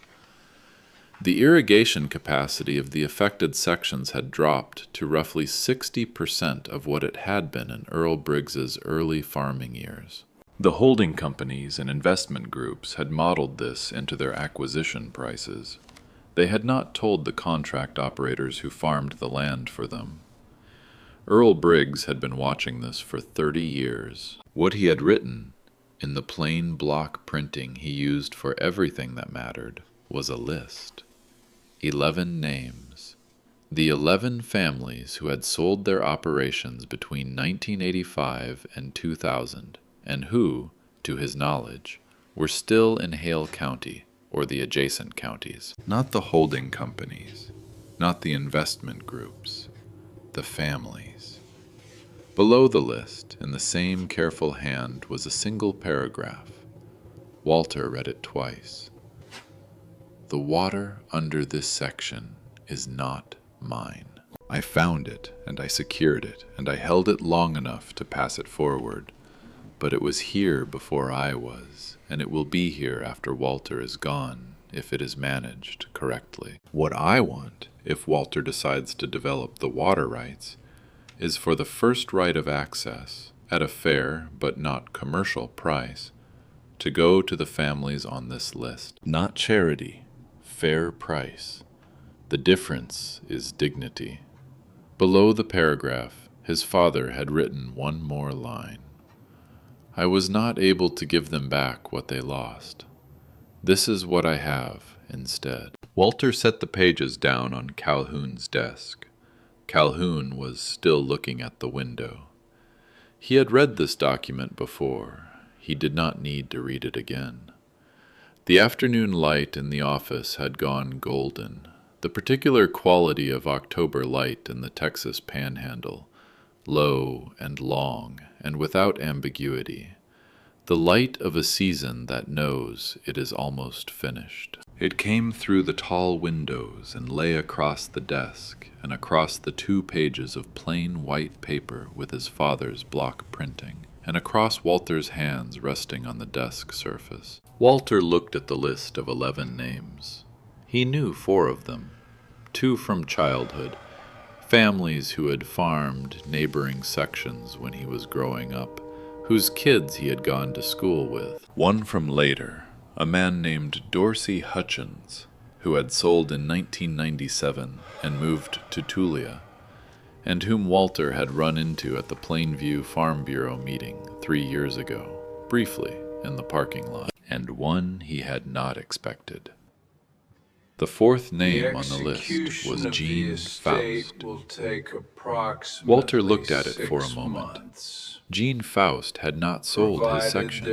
The irrigation capacity of the affected sections had dropped to roughly 60% of what it had been in Earl Briggs's early farming years. The holding companies and investment groups had modeled this into their acquisition prices. They had not told the contract operators who farmed the land for them. Earl Briggs had been watching this for 30 years. What he had written, in the plain block printing he used for everything that mattered, was a list. 11 names. The 11 families who had sold their operations between 1985 and 2000, and who, to his knowledge, were still in Hale County, or the adjacent counties. Not the holding companies, not the investment groups, the families. Below the list, in the same careful hand, was a single paragraph. Walter read it twice. The water under this section is not mine. I found it, and I secured it, and I held it long enough to pass it forward. But it was here before I was, and it will be here after Walter is gone, if it is managed correctly. What I want, if Walter decides to develop the water rights, is for the first right of access, at a fair but not commercial price, to go to the families on this list. Not charity, fair price. The difference is dignity. Below the paragraph, his father had written one more line. I was not able to give them back what they lost. This is what I have instead. Walter set the pages down on Calhoun's desk. Calhoun was still looking at the window. He had read this document before. He did not need to read it again. The afternoon light in the office had gone golden, the particular quality of October light in the Texas Panhandle, low and long and without ambiguity, the light of a season that knows it is almost finished. It came through the tall windows and lay across the desk and across the 2 pages of plain white paper with his father's block printing, and across Walter's hands resting on the desk surface. Walter looked at the list of 11 names. He knew 4 of them. two from childhood, families who had farmed neighboring sections when he was growing up, whose kids he had gone to school with. One from later, a man named Dorsey Hutchins, who had sold in 1997 and moved to Tulia, and whom Walter had run into at the Plainview Farm Bureau meeting 3 years ago, briefly in the parking lot, and one he had not expected. The fourth name on the list was Gene Faust. Walter looked at it for a moment. Gene Faust had not sold his section.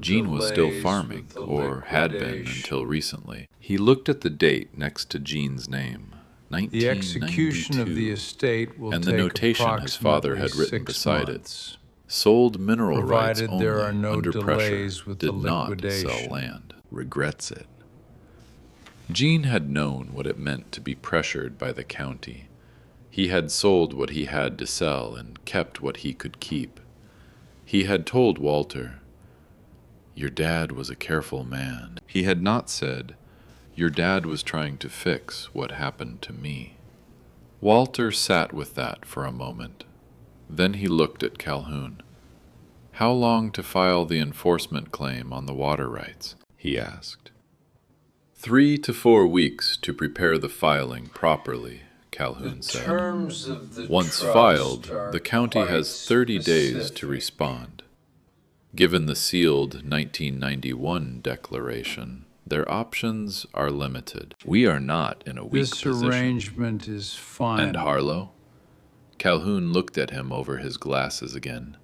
Gene was still farming, or had been until recently. He looked at the date next to Gene's name, 1992, The execution of the estate will and take the notation his father had written 6 beside months. it. Sold mineral rights Provided only, there are no under pressure, delays with the did not liquidation. sell land. Regrets it. Gene had known what it meant to be pressured by the county. He had sold what he had to sell and kept what he could keep. He had told Walter, "Your dad was a careful man." He had not said, "Your dad was trying to fix what happened to me." Walter sat with that for a moment. Then he looked at Calhoun. "How long to file the enforcement claim on the water rights?" he asked. 3 to 4 weeks to prepare the filing properly, Calhoun said. Once filed, the county has 30 days to respond. Given the sealed 1991 declaration, their options are limited. We are not in a weak This position. arrangement is fine. And Harlow? Calhoun looked at him over his glasses again.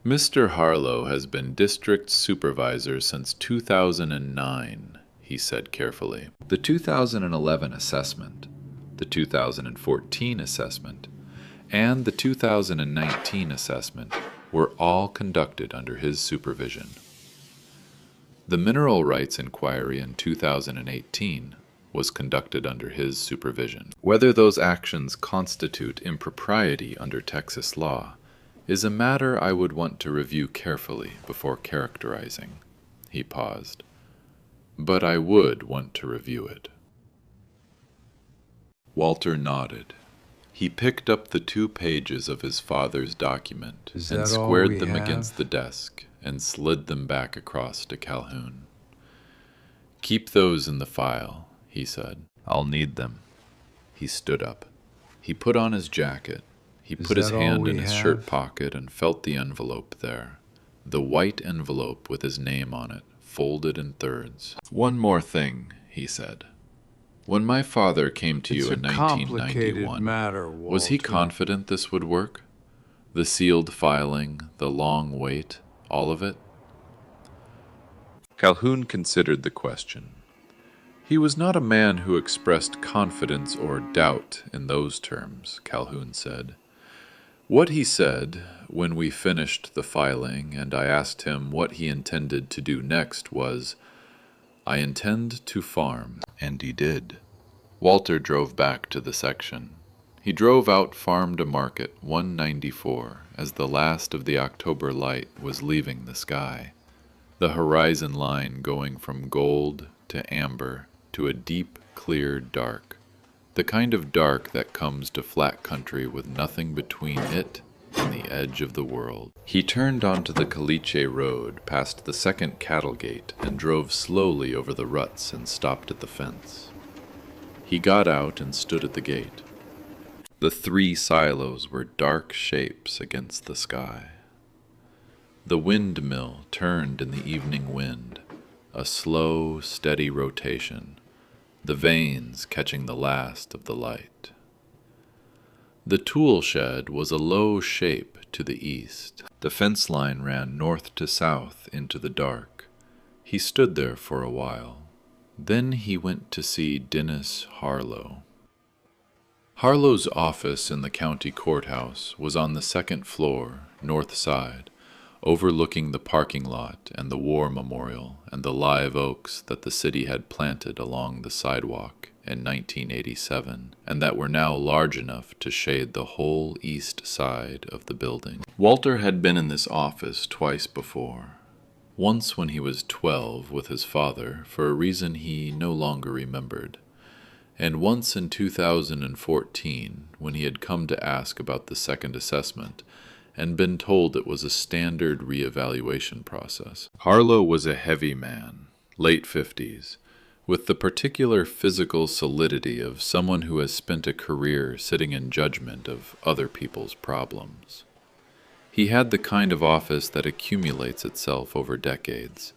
Mr. Harlow has been district supervisor since 2009, he said carefully. The 2011 assessment, the 2014 assessment, and the 2019 assessment were all conducted under his supervision. The mineral rights inquiry in 2018 was conducted under his supervision. Whether those actions constitute impropriety under Texas law is a matter I would want to review carefully before characterizing. He paused. But I would want to review it. Walter nodded. He picked up the 2 pages of his father's document Is and that all squared we them have? against the desk and slid them back across to Calhoun. "Keep those in the file," he said. "I'll need them." He stood up. He put on his jacket. He Is put his that all hand we in his have? shirt pocket and felt the envelope there. The white envelope with his name on it, folded in thirds. "One more thing," he said. "When my father came to It's you a in complicated 1991, matter, was he Walter. confident this would work? The sealed filing, the long wait, all of it?" Calhoun considered the question. He was not a man who expressed confidence or doubt in those terms, Calhoun said. What he said, when we finished the filing and I asked him what he intended to do next, was, "I intend to farm." And he did. Walter drove back to the section. He drove out Farm to Market 194 as the last of the October light was leaving the sky, the horizon line going from gold to amber to a deep, clear dark, the kind of dark that comes to flat country with nothing between it and the edge of the world. He turned onto the Caliche Road past the second cattle gate and drove slowly over the ruts and stopped at the fence. He got out and stood at the gate. The 3 silos were dark shapes against the sky. The windmill turned in the evening wind, a slow, steady rotation, the vanes catching the last of the light. The tool shed was a low shape to the east. The fence line ran north to south into the dark. He stood there for a while. Then he went to see Dennis Harlow. Harlow's office in the county courthouse was on the 2nd floor, north side, overlooking the parking lot and the war memorial and the live oaks that the city had planted along the sidewalk in 1987 and that were now large enough to shade the whole east side of the building. Walter had been in this office twice before. Once when he was 12 with his father for a reason he no longer remembered, And once in 2014, when he had come to ask about the second assessment and been told it was a standard reevaluation process. Harlow was a heavy man, late 50s, with the particular physical solidity of someone who has spent a career sitting in judgment of other people's problems. He had the kind of office that accumulates itself over decades.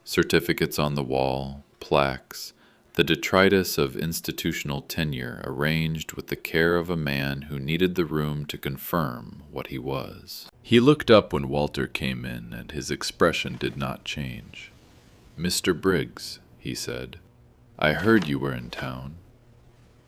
Certificates on the wall, plaques, the detritus of institutional tenure arranged with the care of a man who needed the room to confirm what he was. He looked up when Walter came in, and his expression did not change. "Mr. Briggs," he said, "I heard you were in town."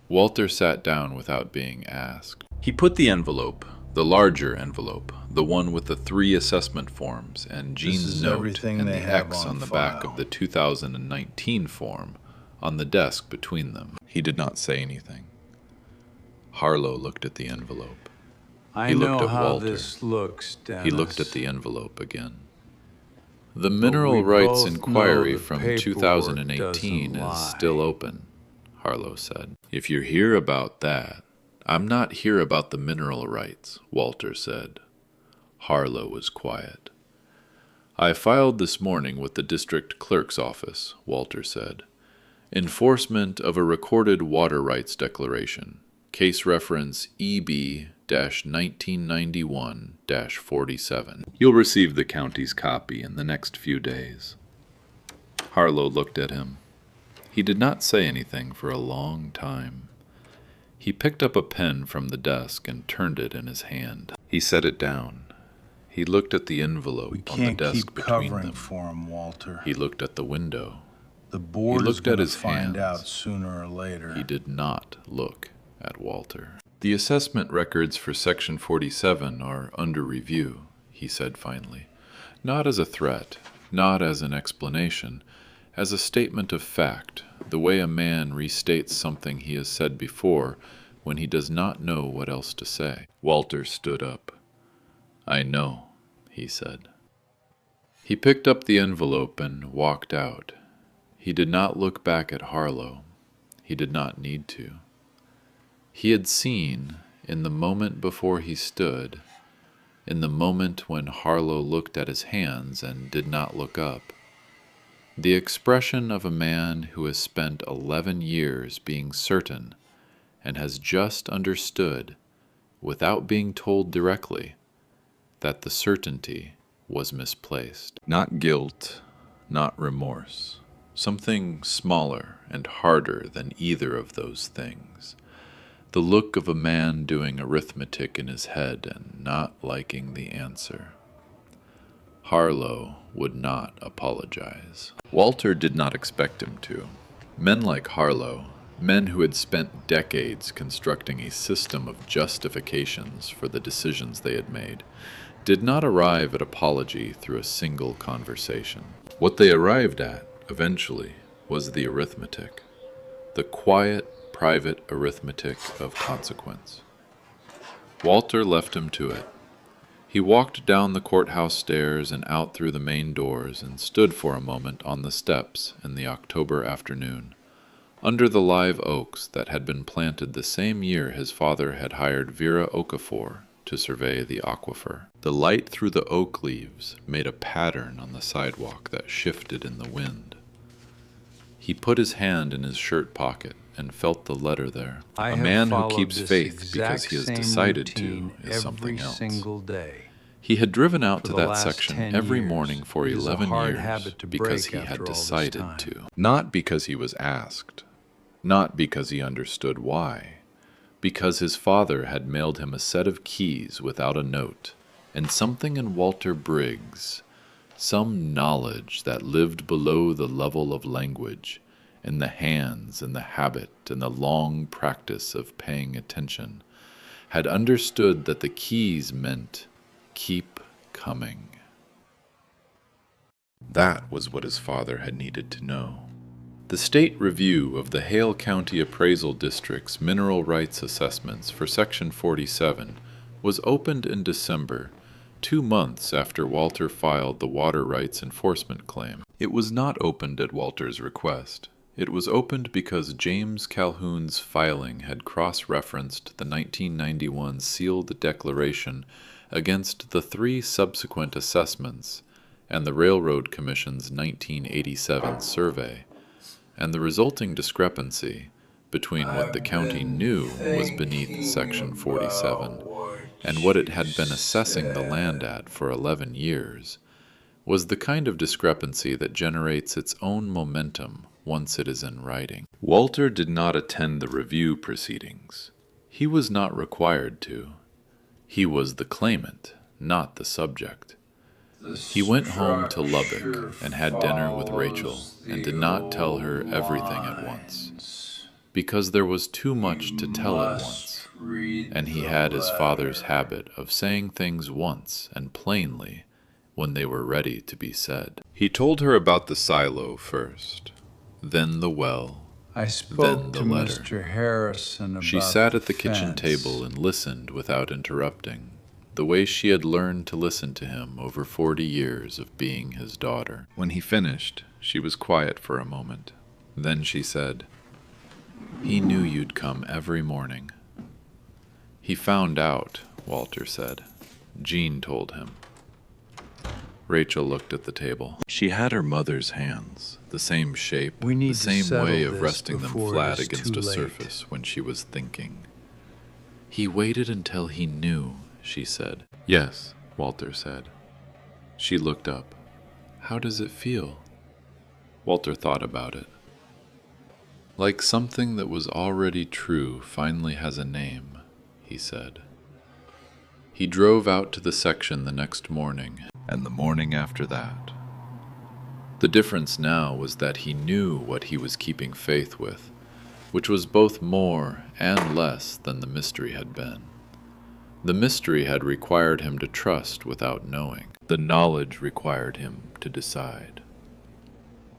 Walter sat down without being asked. He put the envelope, the larger envelope, the one with the 3 assessment forms and Jean's note and the X on the back of the 2019 form, on the desk between them. He did not say anything. Harlow looked at the envelope. I know how this looks, Dennis. He looked at the envelope again. The mineral rights inquiry from 2018 is still open, Harlow said. If you're here about that, I'm not here about the mineral rights, Walter said. Harlow was quiet. I filed this morning with the district clerk's office, Walter said. Enforcement of a recorded water rights declaration, case reference EB-1991-47. You'll receive the county's copy in the next few days. Harlow looked at him. He did not say anything for a long time. He picked up a pen from the desk and turned it in his hand. He set it down. He looked at the envelope on the desk between them. For him, Walter. He looked at the window. The board he looked at his find hands. out sooner or later. He did not look at Walter. The assessment records for Section 47 are under review, he said finally. Not as a threat, not as an explanation, as a statement of fact, the way a man restates something he has said before when he does not know what else to say. Walter stood up. I know, he said. He picked up the envelope and walked out. He did not look back at Harlow. He did not need to. He had seen, in the moment before he stood, in the moment when Harlow looked at his hands and did not look up, the expression of a man who has spent 11 years being certain and has just understood, without being told directly, that the certainty was misplaced. Not guilt, not remorse. Something smaller and harder than either of those things. The look of a man doing arithmetic in his head and not liking the answer. Harlow would not apologize. Walter did not expect him to. Men like Harlow, men who had spent decades constructing a system of justifications for the decisions they had made, did not arrive at apology through a single conversation. What they arrived at, eventually, was the arithmetic. The quiet, private arithmetic of consequence. Walter left him to it. He walked down the courthouse stairs and out through the main doors and stood for a moment on the steps in the October afternoon, under the live oaks that had been planted the same year his father had hired Vera Okafor to survey the aquifer. The light through the oak leaves made a pattern on the sidewalk that shifted in the wind. He put his hand in his shirt pocket and felt the letter there. A man who keeps faith because he has decided to is something else. Single day. He had driven out to that section every morning for 11 years because he had decided to. Not because he was asked. Not because he understood why. Because his father had mailed him a set of keys without a note, and something in Walter Briggs, some knowledge that lived below the level of language, in the hands and the habit and the long practice of paying attention, had understood that the keys meant keep coming. That was what his father had needed to know. The state review of the Hale County Appraisal District's mineral rights assessments for Section 47 was opened in December, 2 months after Walter filed the water rights enforcement claim. It was not opened at Walter's request. It was opened because James Calhoun's filing had cross-referenced the 1991 sealed declaration against the 3 subsequent assessments and the Railroad Commission's 1987 survey, and the resulting discrepancy between what the county knew was beneath Section 47 and what it had been assessing the land at for 11 years was the kind of discrepancy that generates its own momentum once it is in writing. Walter did not attend the review proceedings. He was not required to. He was the claimant, not the subject. He went home to Lubbock and had dinner with Rachel and did not tell her everything at once, because there was too much to tell at once, and he had his father's habit of saying things once and plainly when they were ready to be said. He told her about the silo first, then the well, I spoke to Mr. Harrison about She sat at the fence. kitchen table and listened without interrupting, the way she had learned to listen to him over 40 years of being his daughter. When he finished, she was quiet for a moment. Then she said, "He knew you'd come every morning." "He found out," Walter said. "Jean told him." Rachel looked at the table. She had her mother's hands, the same shape, the same way of resting them flat against a surface when she was thinking. "He waited until he knew," she said. "Yes," Walter said. She looked up. "How does it feel?" Walter thought about it. "Like something that was already true finally has a name," he said. He drove out to the section the next morning, and the morning after that. The difference now was that he knew what he was keeping faith with, which was both more and less than the mystery had been. The mystery had required him to trust without knowing. The knowledge required him to decide.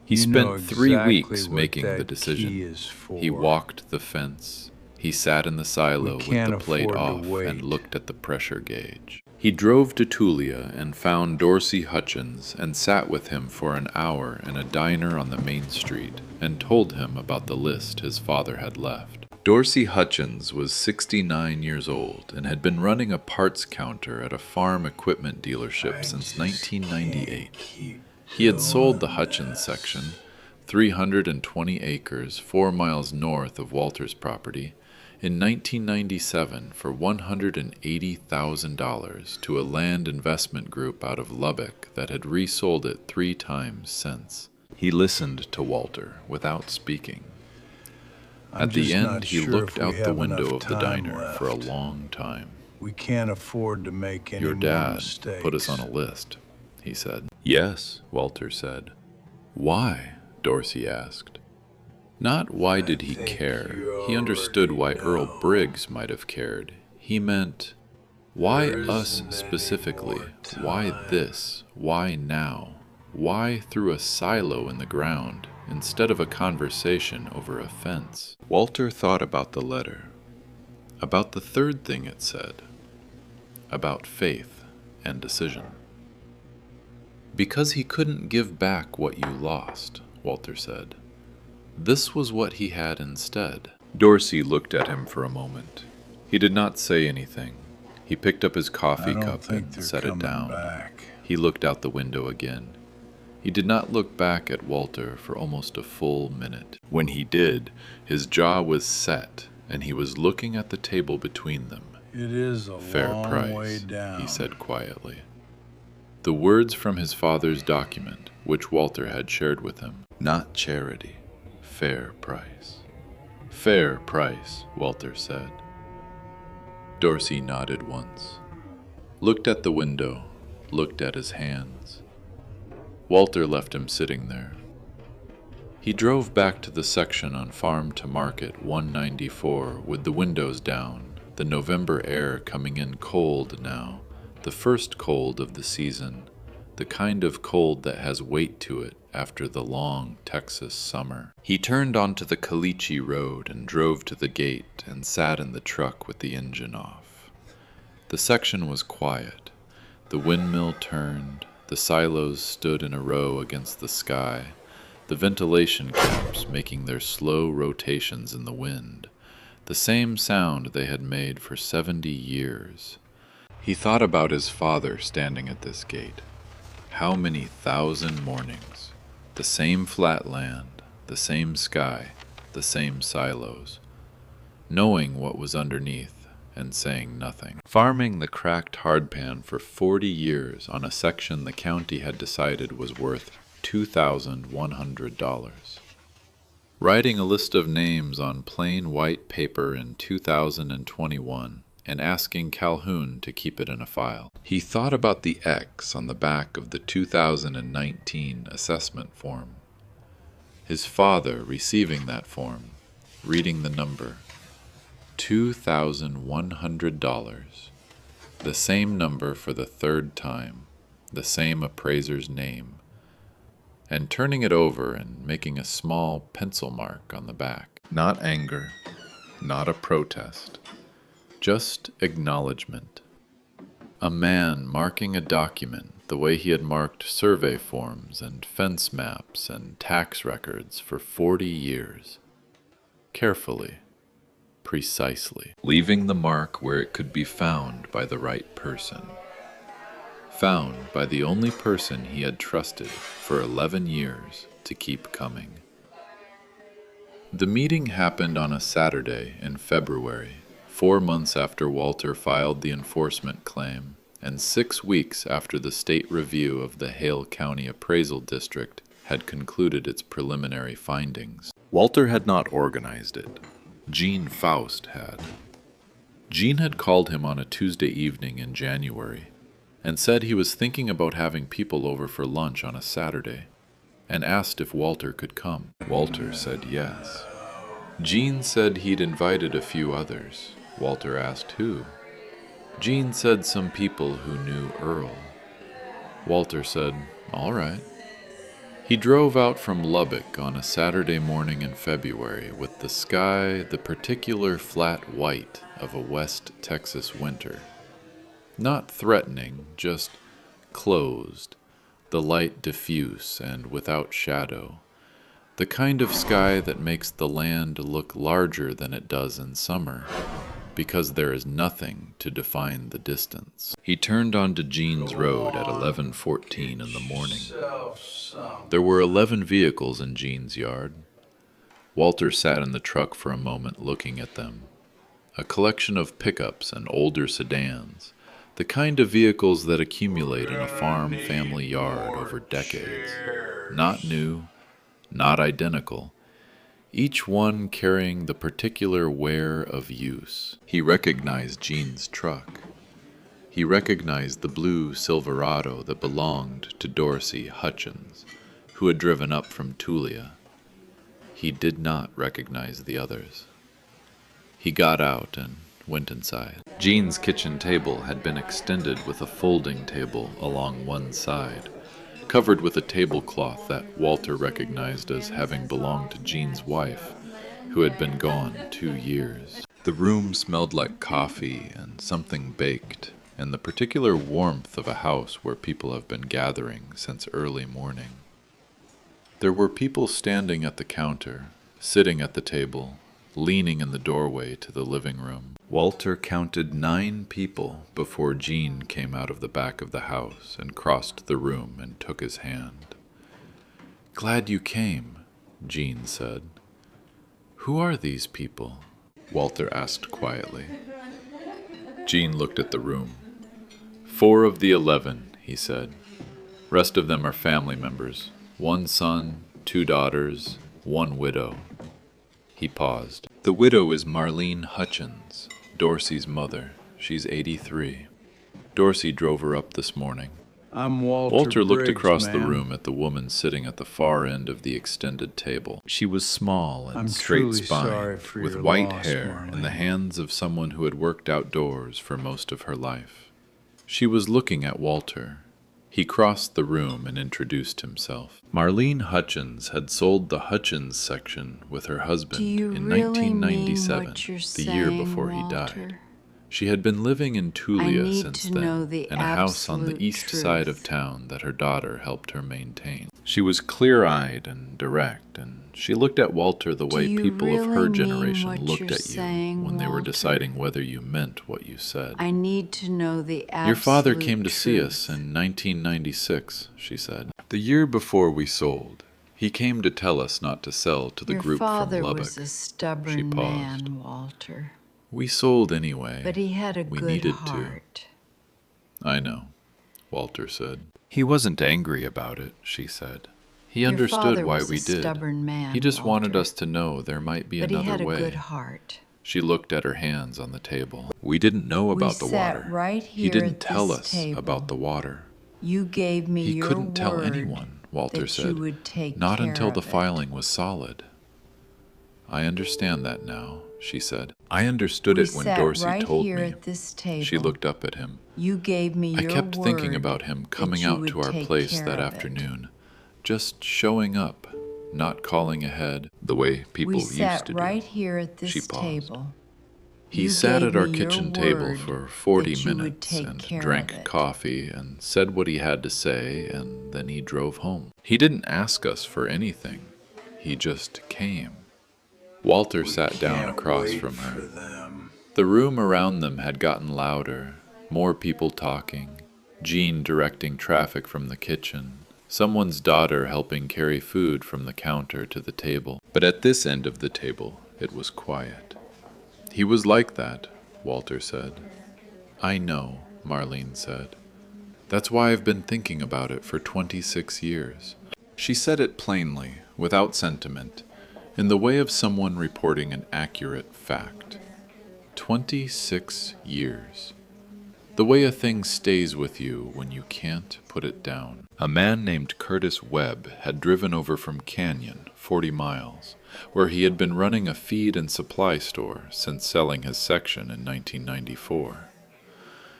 He spent 3 weeks making the decision. He walked the fence. He sat in the silo with the plate off and looked at the pressure gauge. He drove to Tulia and found Dorsey Hutchins and sat with him for an hour in a diner on the main street and told him about the list his father had left. Dorsey Hutchins was 69 years old and had been running a parts counter at a farm equipment dealership since 1998. He had sold the Hutchins section, 320 acres, 4 miles north of Walter's property, in 1997 for $180,000 to a land investment group out of Lubbock that had resold it 3 times since. He listened to Walter without speaking. At the end, he looked out the window of the diner for a long time. We can't afford to make any "Your more dad mistakes. put us on a list," he said. "Yes," Walter said. "Why?" Dorsey asked. Not why did he care. He understood why Earl Briggs might have cared. He meant, why us specifically? Why this? Why now? Why through a silo in the ground instead of a conversation over a fence? Walter thought about the letter, about the third thing it said, about faith and decision. "Because he couldn't give back what you lost," Walter said. This was what he had instead. Dorsey looked at him for a moment. He did not say anything. He picked up his coffee cup and set it down. He looked out the window again. He did not look back at Walter for almost a full minute. When he did, his jaw was set, and he was looking at the table between them. It is a "Fair long price," way down. he said quietly. The words from his father's document, which Walter had shared with him. Not charity. Fair price. "Fair price," Walter said. Dorsey nodded once, looked at the window, looked at his hands. Walter left him sitting there. He drove back to the section on Farm to Market 194 with the windows down, the November air coming in cold now, the first cold of the season, the kind of cold that has weight to it after the long Texas summer. He turned onto the Caliche Road and drove to the gate and sat in the truck with the engine off. The section was quiet. The windmill turned. The silos stood in a row against the sky. the ventilation caps making their slow rotations in the wind, the same sound they had made for 70 years. He thought about his father standing at this gate. How many thousand mornings, the same flat land, the same sky, the same silos, knowing what was underneath and saying nothing. Farming the cracked hardpan for 40 years on a section the county had decided was worth $2,100. Writing a list of names on plain white paper in 2021 and asking Calhoun to keep it in a file. He thought about the X on the back of the 2019 assessment form. His father receiving that form, reading the number, $2,100, the same number for the third time, the same appraiser's name, and turning it over and making a small pencil mark on the back. Not anger, not a protest, just acknowledgement. A man marking a document the way he had marked survey forms and fence maps and tax records for 40 years. Carefully, precisely, leaving the mark where it could be found by the right person. Found by the only person he had trusted for 11 years to keep coming. The meeting happened on a Saturday in February, 4 months after Walter filed the enforcement claim, and 6 weeks after the state review of the Hale County Appraisal District had concluded its preliminary findings. Walter had not organized it. Gene Faust had. Gene had called him on a Tuesday evening in January and said he was thinking about having people over for lunch on a Saturday and asked if Walter could come. Walter said yes. Gene said he'd invited a few others. Walter asked who. Gene said some people who knew Earl. Walter said, all right. He drove out from Lubbock on a Saturday morning in February with the sky the particular flat white of a West Texas winter. Not threatening, just closed, the light diffuse and without shadow. The kind of sky that makes the land look larger than it does in summer, because there is nothing to define the distance. He turned onto Gene's Road at 11:14 in the morning. There were 11 vehicles in Gene's yard. Walter sat in the truck for a moment looking at them. A collection of pickups and older sedans, the kind of vehicles that accumulate in a farm family yard over decades. Not new, not identical, each one carrying the particular wear of use. He recognized Gene's truck. He recognized the blue Silverado that belonged to Dorsey Hutchins, who had driven up from Tulia. He did not recognize the others. He got out and went inside. Gene's kitchen table had been extended with a folding table along one side, covered with a tablecloth that Walter recognized as having belonged to Gene's wife, who had been gone 2 years. The room smelled like coffee and something baked, and the particular warmth of a house where people have been gathering since early morning. There were people standing at the counter, sitting at the table, leaning in the doorway to the living room. Walter counted 9 people before Gene came out of the back of the house and crossed the room and took his hand. "Glad you came," Gene said. "Who are these people?" Walter asked quietly. Gene looked at the room. 4 of the 11, he said. Rest of them are family members. 1 son, 2 daughters, 1 widow. He paused. The widow is Marlene Hutchins, Dorsey's mother. She's 83. Dorsey drove her up this morning. I'm Walter Walter looked Briggs, across the ma'am. room at the woman sitting at the far end of the extended table. She was small and I'm truly straight-spined, sorry for with your white loss, hair and the Marlene. hands of someone who had worked outdoors for most of her life. She was looking at Walter. He crossed the room and introduced himself. Marlene Hutchins had sold the Hutchins section with her husband Do you in really 1997, mean what you're the year saying, before he Walter? died. She had been living in I Tulia need since to then, know the in a house on the absolute east side of truth. town that her daughter helped her maintain. She was clear-eyed and direct, and she looked at Walter the Do way you people of really her mean generation what looked you're at you saying, when they were Walter? deciding whether you meant what you said. I need to know the absolute Your father came to see truth. us in 1996, she said. The year before we sold. He came to tell us not to sell to the Your group from father Lubbock. was a stubborn She paused. man, Walter. We sold anyway. But he had a We good needed heart. to. I know, Walter said. He wasn't angry about it, she said. He understood why we did. Stubborn man, He just wanted Walter. us to know there might be But another he had a way. good heart. She looked at her hands on the table. We didn't know about the sat water. right He here didn't at tell this us table. about the water. You gave me He your couldn't tell word anyone, Walter that said. you would take Not care until the of it. filing was solid. I understand that now, she said. I understood We it when sat Dorsey right told here me. at this table. She looked up at him. You gave me I your kept thinking word about him that coming you out would to our take place care that of it. afternoon. Just showing up, not calling ahead, the way people We used sat to right do. here at She this paused. table. He You sat gave at our me your kitchen table word for 40 that you would minutes take and care drank of it. coffee and said what he had to say, and then he drove home. He didn't ask us for anything. He just came. Walter sat down Can't across wait from for her. them. The room around them had gotten louder, more people talking, Jean directing traffic from the kitchen, someone's daughter helping carry food from the counter to the table. But at this end of the table, it was quiet. He was like that, Walter said. I know, Marlene said. That's why I've been thinking about it for 26 years. She said it plainly, without sentiment, in the way of someone reporting an accurate fact. 26 years. The way a thing stays with you when you can't put it down. A man named Curtis Webb had driven over from Canyon, 40 miles, where he had been running a feed and supply store since selling his section in 1994.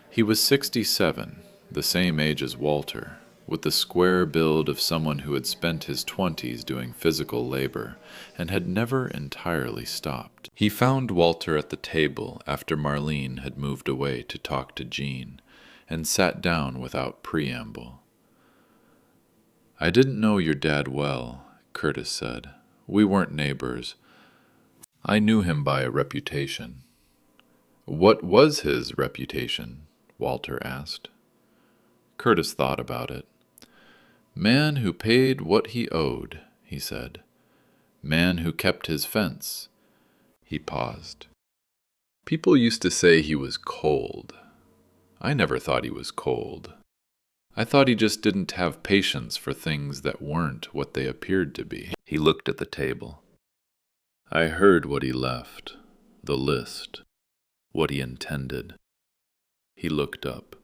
He was 67, the same age as Walter, with the square build of someone who had spent his 20s doing physical labor and had never entirely stopped. He found Walter at the table after Marlene had moved away to talk to Jean, and sat down without preamble. I didn't know your dad well, Curtis said. We weren't neighbors. I knew him by a reputation. What was his reputation? Walter asked. Curtis thought about it. Man who paid what he owed, he said. Man who kept his fence. He paused. People used to say he was cold. I never thought he was cold. I thought he just didn't have patience for things that weren't what they appeared to be. He looked at the table. I heard what he left, the list, what he intended. He looked up.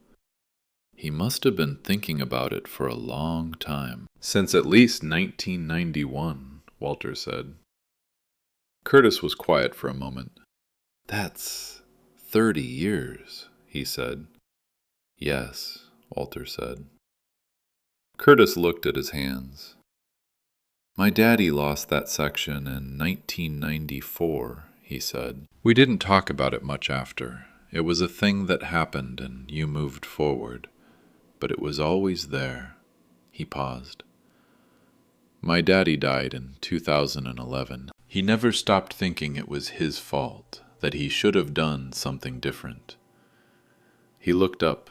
He must have been thinking about it for a long time. Since at least 1991, Walter said. Curtis was quiet for a moment. That's 30 years, he said. Yes, Walter said. Curtis looked at his hands. My daddy lost that section in 1994, he said. We didn't talk about it much after. It was a thing that happened and you moved forward. But it was always there. He paused. My daddy died in 2011. He never stopped thinking it was his fault, that he should have done something different. He looked up.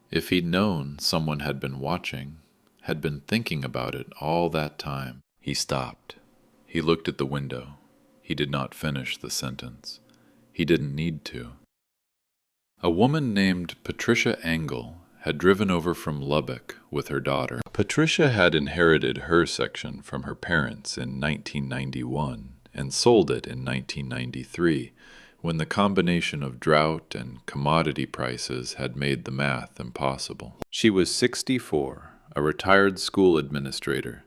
If he'd known someone had been watching, had been thinking about it all that time. He stopped. He looked at the window. He did not finish the sentence. He didn't need to. A woman named Patricia Engel had driven over from Lubbock with her daughter. Patricia had inherited her section from her parents in 1991 and sold it in 1993, when the combination of drought and commodity prices had made the math impossible. She was 64, a retired school administrator,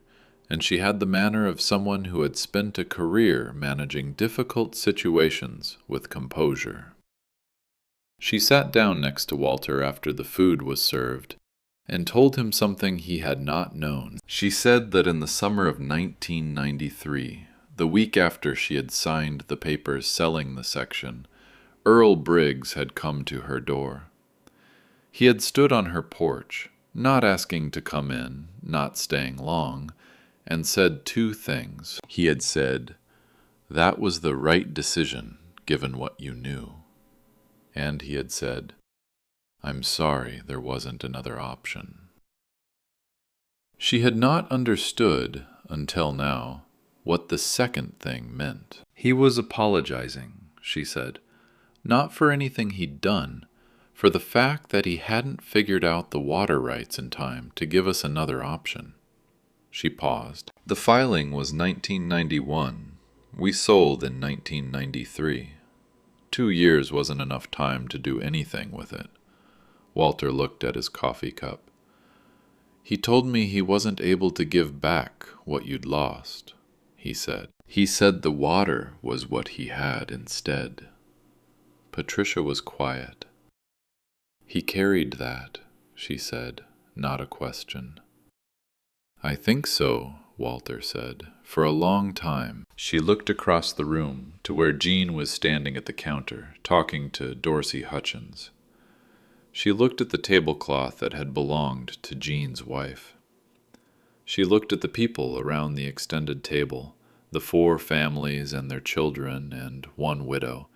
and she had the manner of someone who had spent a career managing difficult situations with composure. She sat down next to Walter after the food was served and told him something he had not known. She said that in the summer of 1993, the week after she had signed the papers selling the section, Earl Briggs had come to her door. He had stood on her porch, not asking to come in, not staying long, and said two things. He had said, "That was the right decision, given what you knew." And he had said, "I'm sorry there wasn't another option." She had not understood, until now, what the second thing meant. He was apologizing, she said, not for anything he'd done, for the fact that he hadn't figured out the water rights in time to give us another option. She paused. The filing was 1991. We sold in 1993. 2 years wasn't enough time to do anything with it. Walter looked at his coffee cup. He told me he wasn't able to give back what you'd lost, he said. He said the water was what he had instead. Patricia was quiet. He carried that, she said, not a question. I think so, Walter said, for a long time. She looked across the room to where Jean was standing at the counter, talking to Dorsey Hutchins. She looked at the tablecloth that had belonged to Jean's wife. She looked at the people around the extended table, the 4 families and their children and 1 widow,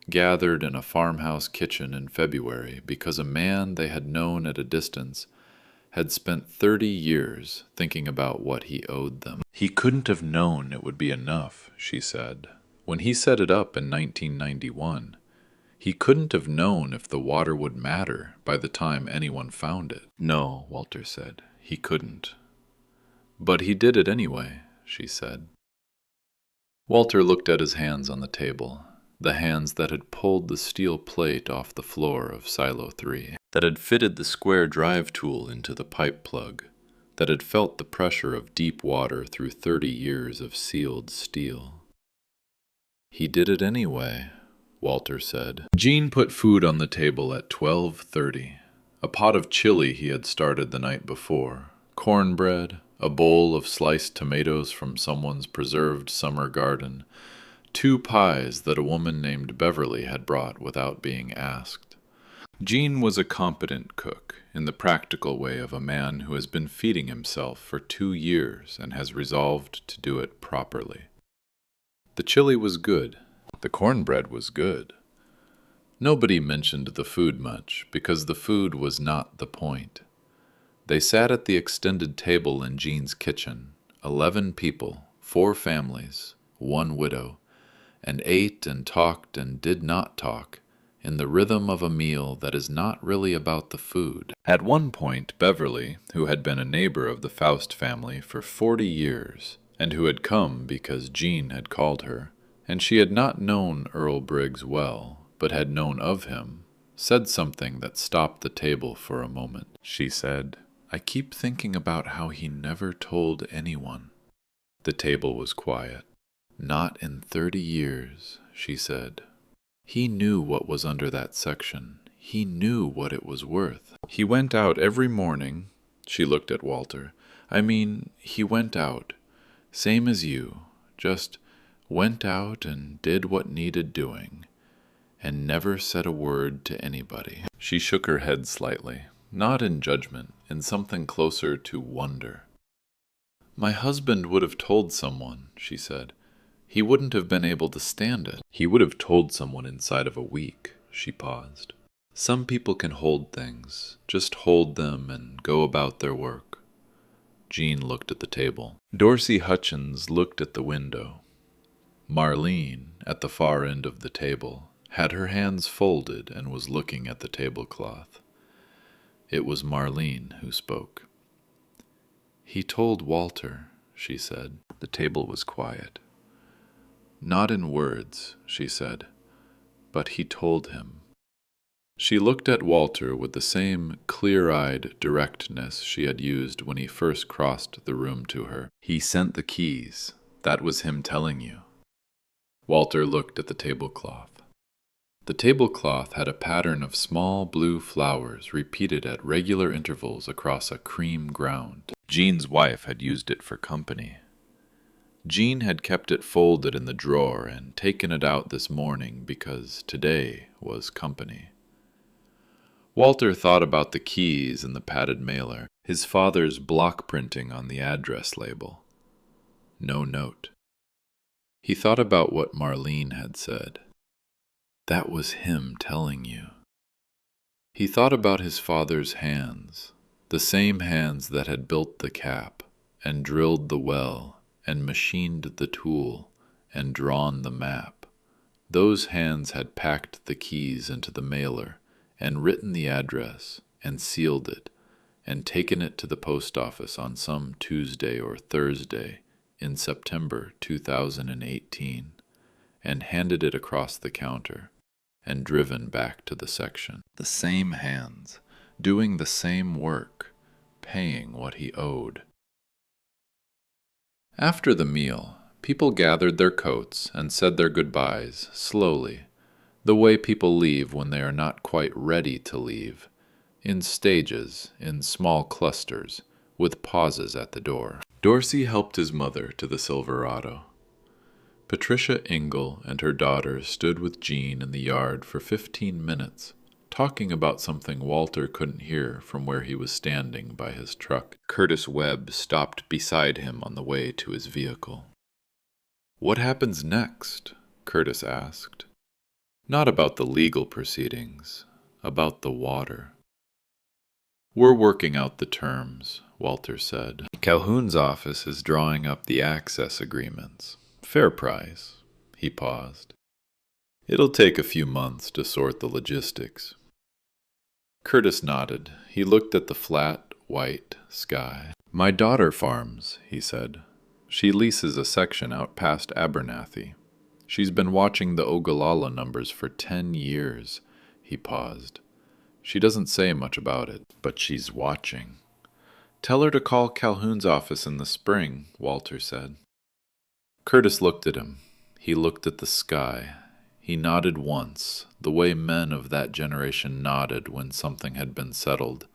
gathered in a farmhouse kitchen in February because a man they had known at a distance had spent 30 years thinking about what he owed them. He couldn't have known it would be enough, she said. When he set it up in 1991, he couldn't have known if the water would matter by the time anyone found it. No, Walter said, he couldn't. But he did it anyway, she said. Walter looked at his hands on the table, the hands that had pulled the steel plate off the floor of Silo 3, that had fitted the square drive tool into the pipe plug, that had felt the pressure of deep water through 30 years of sealed steel. He did it anyway, Walter said. Jean put food on the table at 12:30, a pot of chili he had started the night before, cornbread, a bowl of sliced tomatoes from someone's preserved summer garden, 2 pies that a woman named Beverly had brought without being asked. Jean was a competent cook, in the practical way of a man who has been feeding himself for 2 years and has resolved to do it properly. The chili was good. The cornbread was good. Nobody mentioned the food much, because the food was not the point. They sat at the extended table in Jean's kitchen, 11 people, 4 families, 1 widow, and ate and talked and did not talk, in the rhythm of a meal that is not really about the food. At one point, Beverly, who had been a neighbor of the Faust family for 40 years, and who had come because Jean had called her, and she had not known Earl Briggs well, but had known of him, said something that stopped the table for a moment. She said, "I keep thinking about how he never told anyone." The table was quiet. "Not in 30 years, she said. He knew what was under that section. He knew what it was worth. He went out every morning," she looked at Walter. "I mean, he went out, same as you, just went out and did what needed doing, and never said a word to anybody." She shook her head slightly, not in judgment, in something closer to wonder. "My husband would have told someone," she said. "He wouldn't have been able to stand it." "He would have told someone inside of a week," she paused. "Some people can hold things, just hold them and go about their work." Jean looked at the table. Dorsey Hutchins looked at the window. Marlene, at the far end of the table, had her hands folded and was looking at the tablecloth. It was Marlene who spoke. "He told Walter," she said. The table was quiet. "Not in words," she said, "but he told him." She looked at Walter with the same clear-eyed directness she had used when he first crossed the room to her. "He sent the keys. That was him telling you." Walter looked at the tablecloth. The tablecloth had a pattern of small blue flowers repeated at regular intervals across a cream ground. Jean's wife had used it for company. Jean had kept it folded in the drawer and taken it out this morning because today was company. Walter thought about the keys and the padded mailer, his father's block printing on the address label. No note. He thought about what Marlene had said. That was him telling you. He thought about his father's hands, the same hands that had built the cap, and drilled the well, and machined the tool, and drawn the map. Those hands had packed the keys into the mailer, and written the address, and sealed it, and taken it to the post office on some Tuesday or Thursday in September 2018, and handed it across the counter, and driven back to the section. The same hands, doing the same work, paying what he owed. After the meal, people gathered their coats and said their goodbyes slowly, the way people leave when they are not quite ready to leave, in stages, in small clusters, with pauses at the door. Dorsey helped his mother to the Silverado. Patricia Engel and her daughter stood with Jean in the yard for 15 minutes, talking about something Walter couldn't hear from where he was standing by his truck. Curtis Webb stopped beside him on the way to his vehicle. "What happens next?" Curtis asked. "Not about the legal proceedings, about the water." "We're working out the terms," Walter said. "Calhoun's office is drawing up the access agreements. Fair price." He paused. "It'll take a few months to sort the logistics." Curtis nodded. He looked at the flat, white sky. "My daughter farms," he said. "She leases a section out past Abernathy. She's been watching the Ogallala numbers for 10 years. He paused. "She doesn't say much about it, but she's watching." "Tell her to call Calhoun's office in the spring," Walter said. Curtis looked at him. He looked at the sky. He nodded once, the way men of that generation nodded when something had been settled.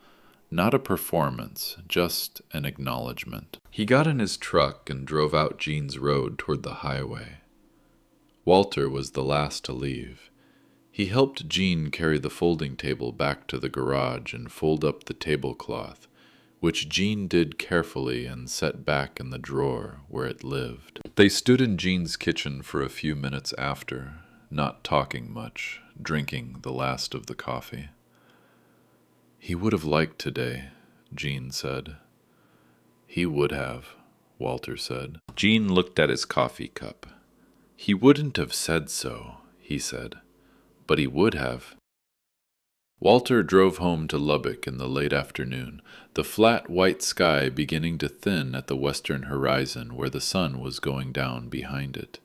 Not a performance, just an acknowledgement. He got in his truck and drove out Jean's road toward the highway. Walter was the last to leave. He helped Jean carry the folding table back to the garage and fold up the tablecloth, which Jean did carefully and set back in the drawer where it lived. They stood in Jean's kitchen for a few minutes after, not talking much, drinking the last of the coffee. "He would have liked today," Jean said. "He would have," Walter said. Jean looked at his coffee cup. "He wouldn't have said so," he said, "but he would have." Walter drove home to Lubbock in the late afternoon, the flat white sky beginning to thin at the western horizon where the sun was going down behind it.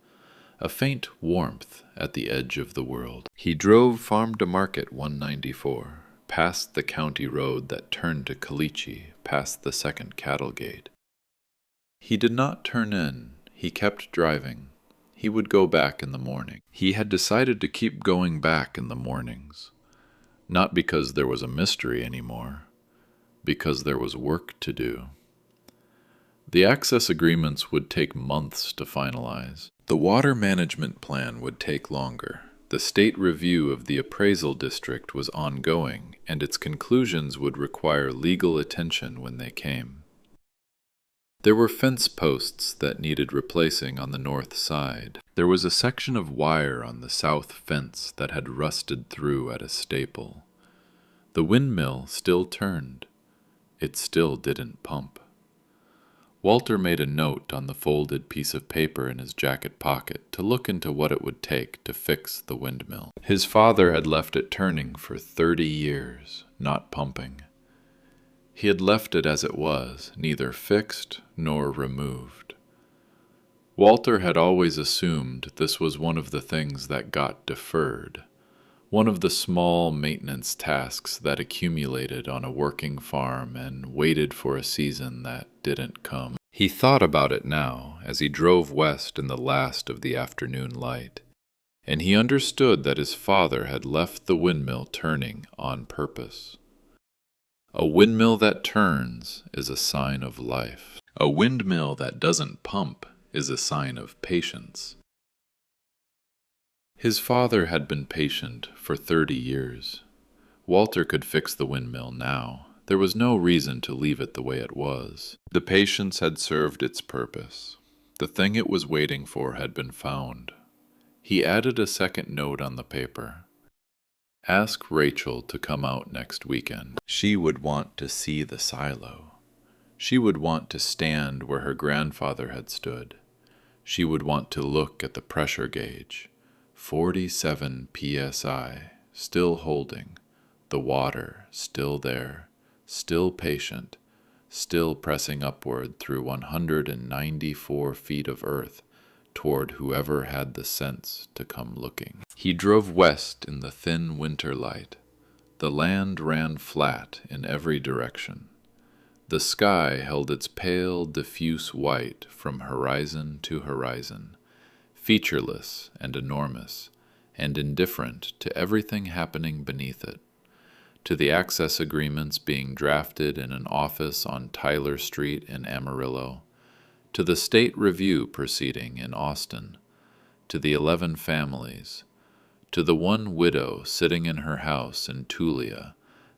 A faint warmth at the edge of the world. He drove Farm to Market 194, past the county road that turned to Caliche, past the second cattle gate. He did not turn in. He kept driving. He would go back in the morning. He had decided to keep going back in the mornings. Not because there was a mystery anymore, because there was work to do. The access agreements would take months to finalize. The water management plan would take longer. The state review of the appraisal district was ongoing, and its conclusions would require legal attention when they came. There were fence posts that needed replacing on the north side. There was a section of wire on the south fence that had rusted through at a staple. The windmill still turned. It still didn't pump. Walter made a note on the folded piece of paper in his jacket pocket to look into what it would take to fix the windmill. His father had left it turning for 30 years, not pumping. He had left it as it was, neither fixed nor removed. Walter had always assumed this was one of the things that got deferred, one of the small maintenance tasks that accumulated on a working farm and waited for a season that didn't come. He thought about it now as he drove west in the last of the afternoon light, and he understood that his father had left the windmill turning on purpose. A windmill that turns is a sign of life. A windmill that doesn't pump is a sign of patience. His father had been patient for 30 years. Walter could fix the windmill now. There was no reason to leave it the way it was. The patience had served its purpose. The thing it was waiting for had been found. He added a second note on the paper. Ask Rachel to come out next weekend. She would want to see the silo. She would want to stand where her grandfather had stood. She would want to look at the pressure gauge. 47 psi, still holding. The water, still there, still patient, still pressing upward through 194 feet of earth toward whoever had the sense to come looking. He drove west in the thin winter light. The land ran flat in every direction. The sky held its pale, diffuse white from horizon to horizon, featureless and enormous, and indifferent to everything happening beneath it. To the access agreements being drafted in an office on Tyler Street in Amarillo, to the state review proceeding in Austin, to the 11 families, to the one widow sitting in her house in Tulia,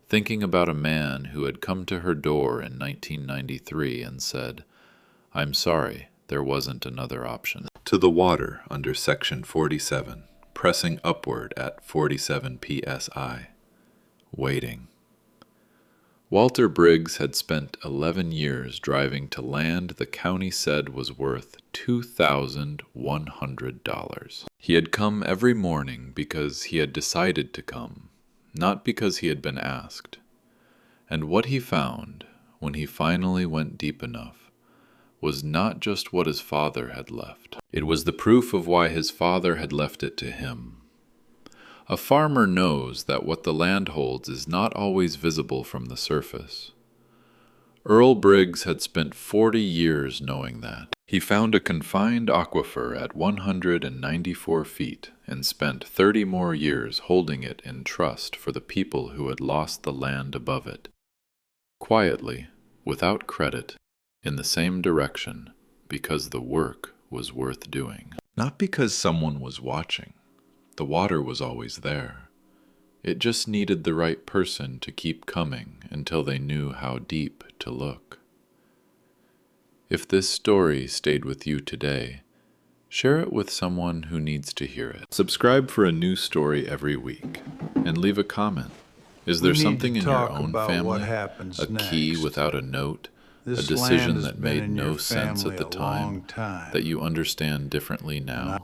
thinking about a man who had come to her door in 1993 and said, "I'm sorry, there wasn't another option." To the water under Section 47, pressing upward at 47 psi. Waiting. Walter Briggs had spent 11 years driving to land the county said was worth $2,100. He had come every morning because he had decided to come, not because he had been asked. And what he found, when he finally went deep enough, was not just what his father had left. It was the proof of why his father had left it to him. A farmer knows that what the land holds is not always visible from the surface. Earl Briggs had spent 40 years knowing that. He found a confined aquifer at 194 feet and spent 30 more years holding it in trust for the people who had lost the land above it. Quietly, without credit, in the same direction, because the work was worth doing. Not because someone was watching. The water was always there. It just needed the right person to keep coming until they knew how deep to look. If this story stayed with you today, share it with someone who needs to hear it. Subscribe for a new story every week, and leave a comment. Is there something in your own family, a key without a note, a decision that made no sense at the time, that you understand differently now?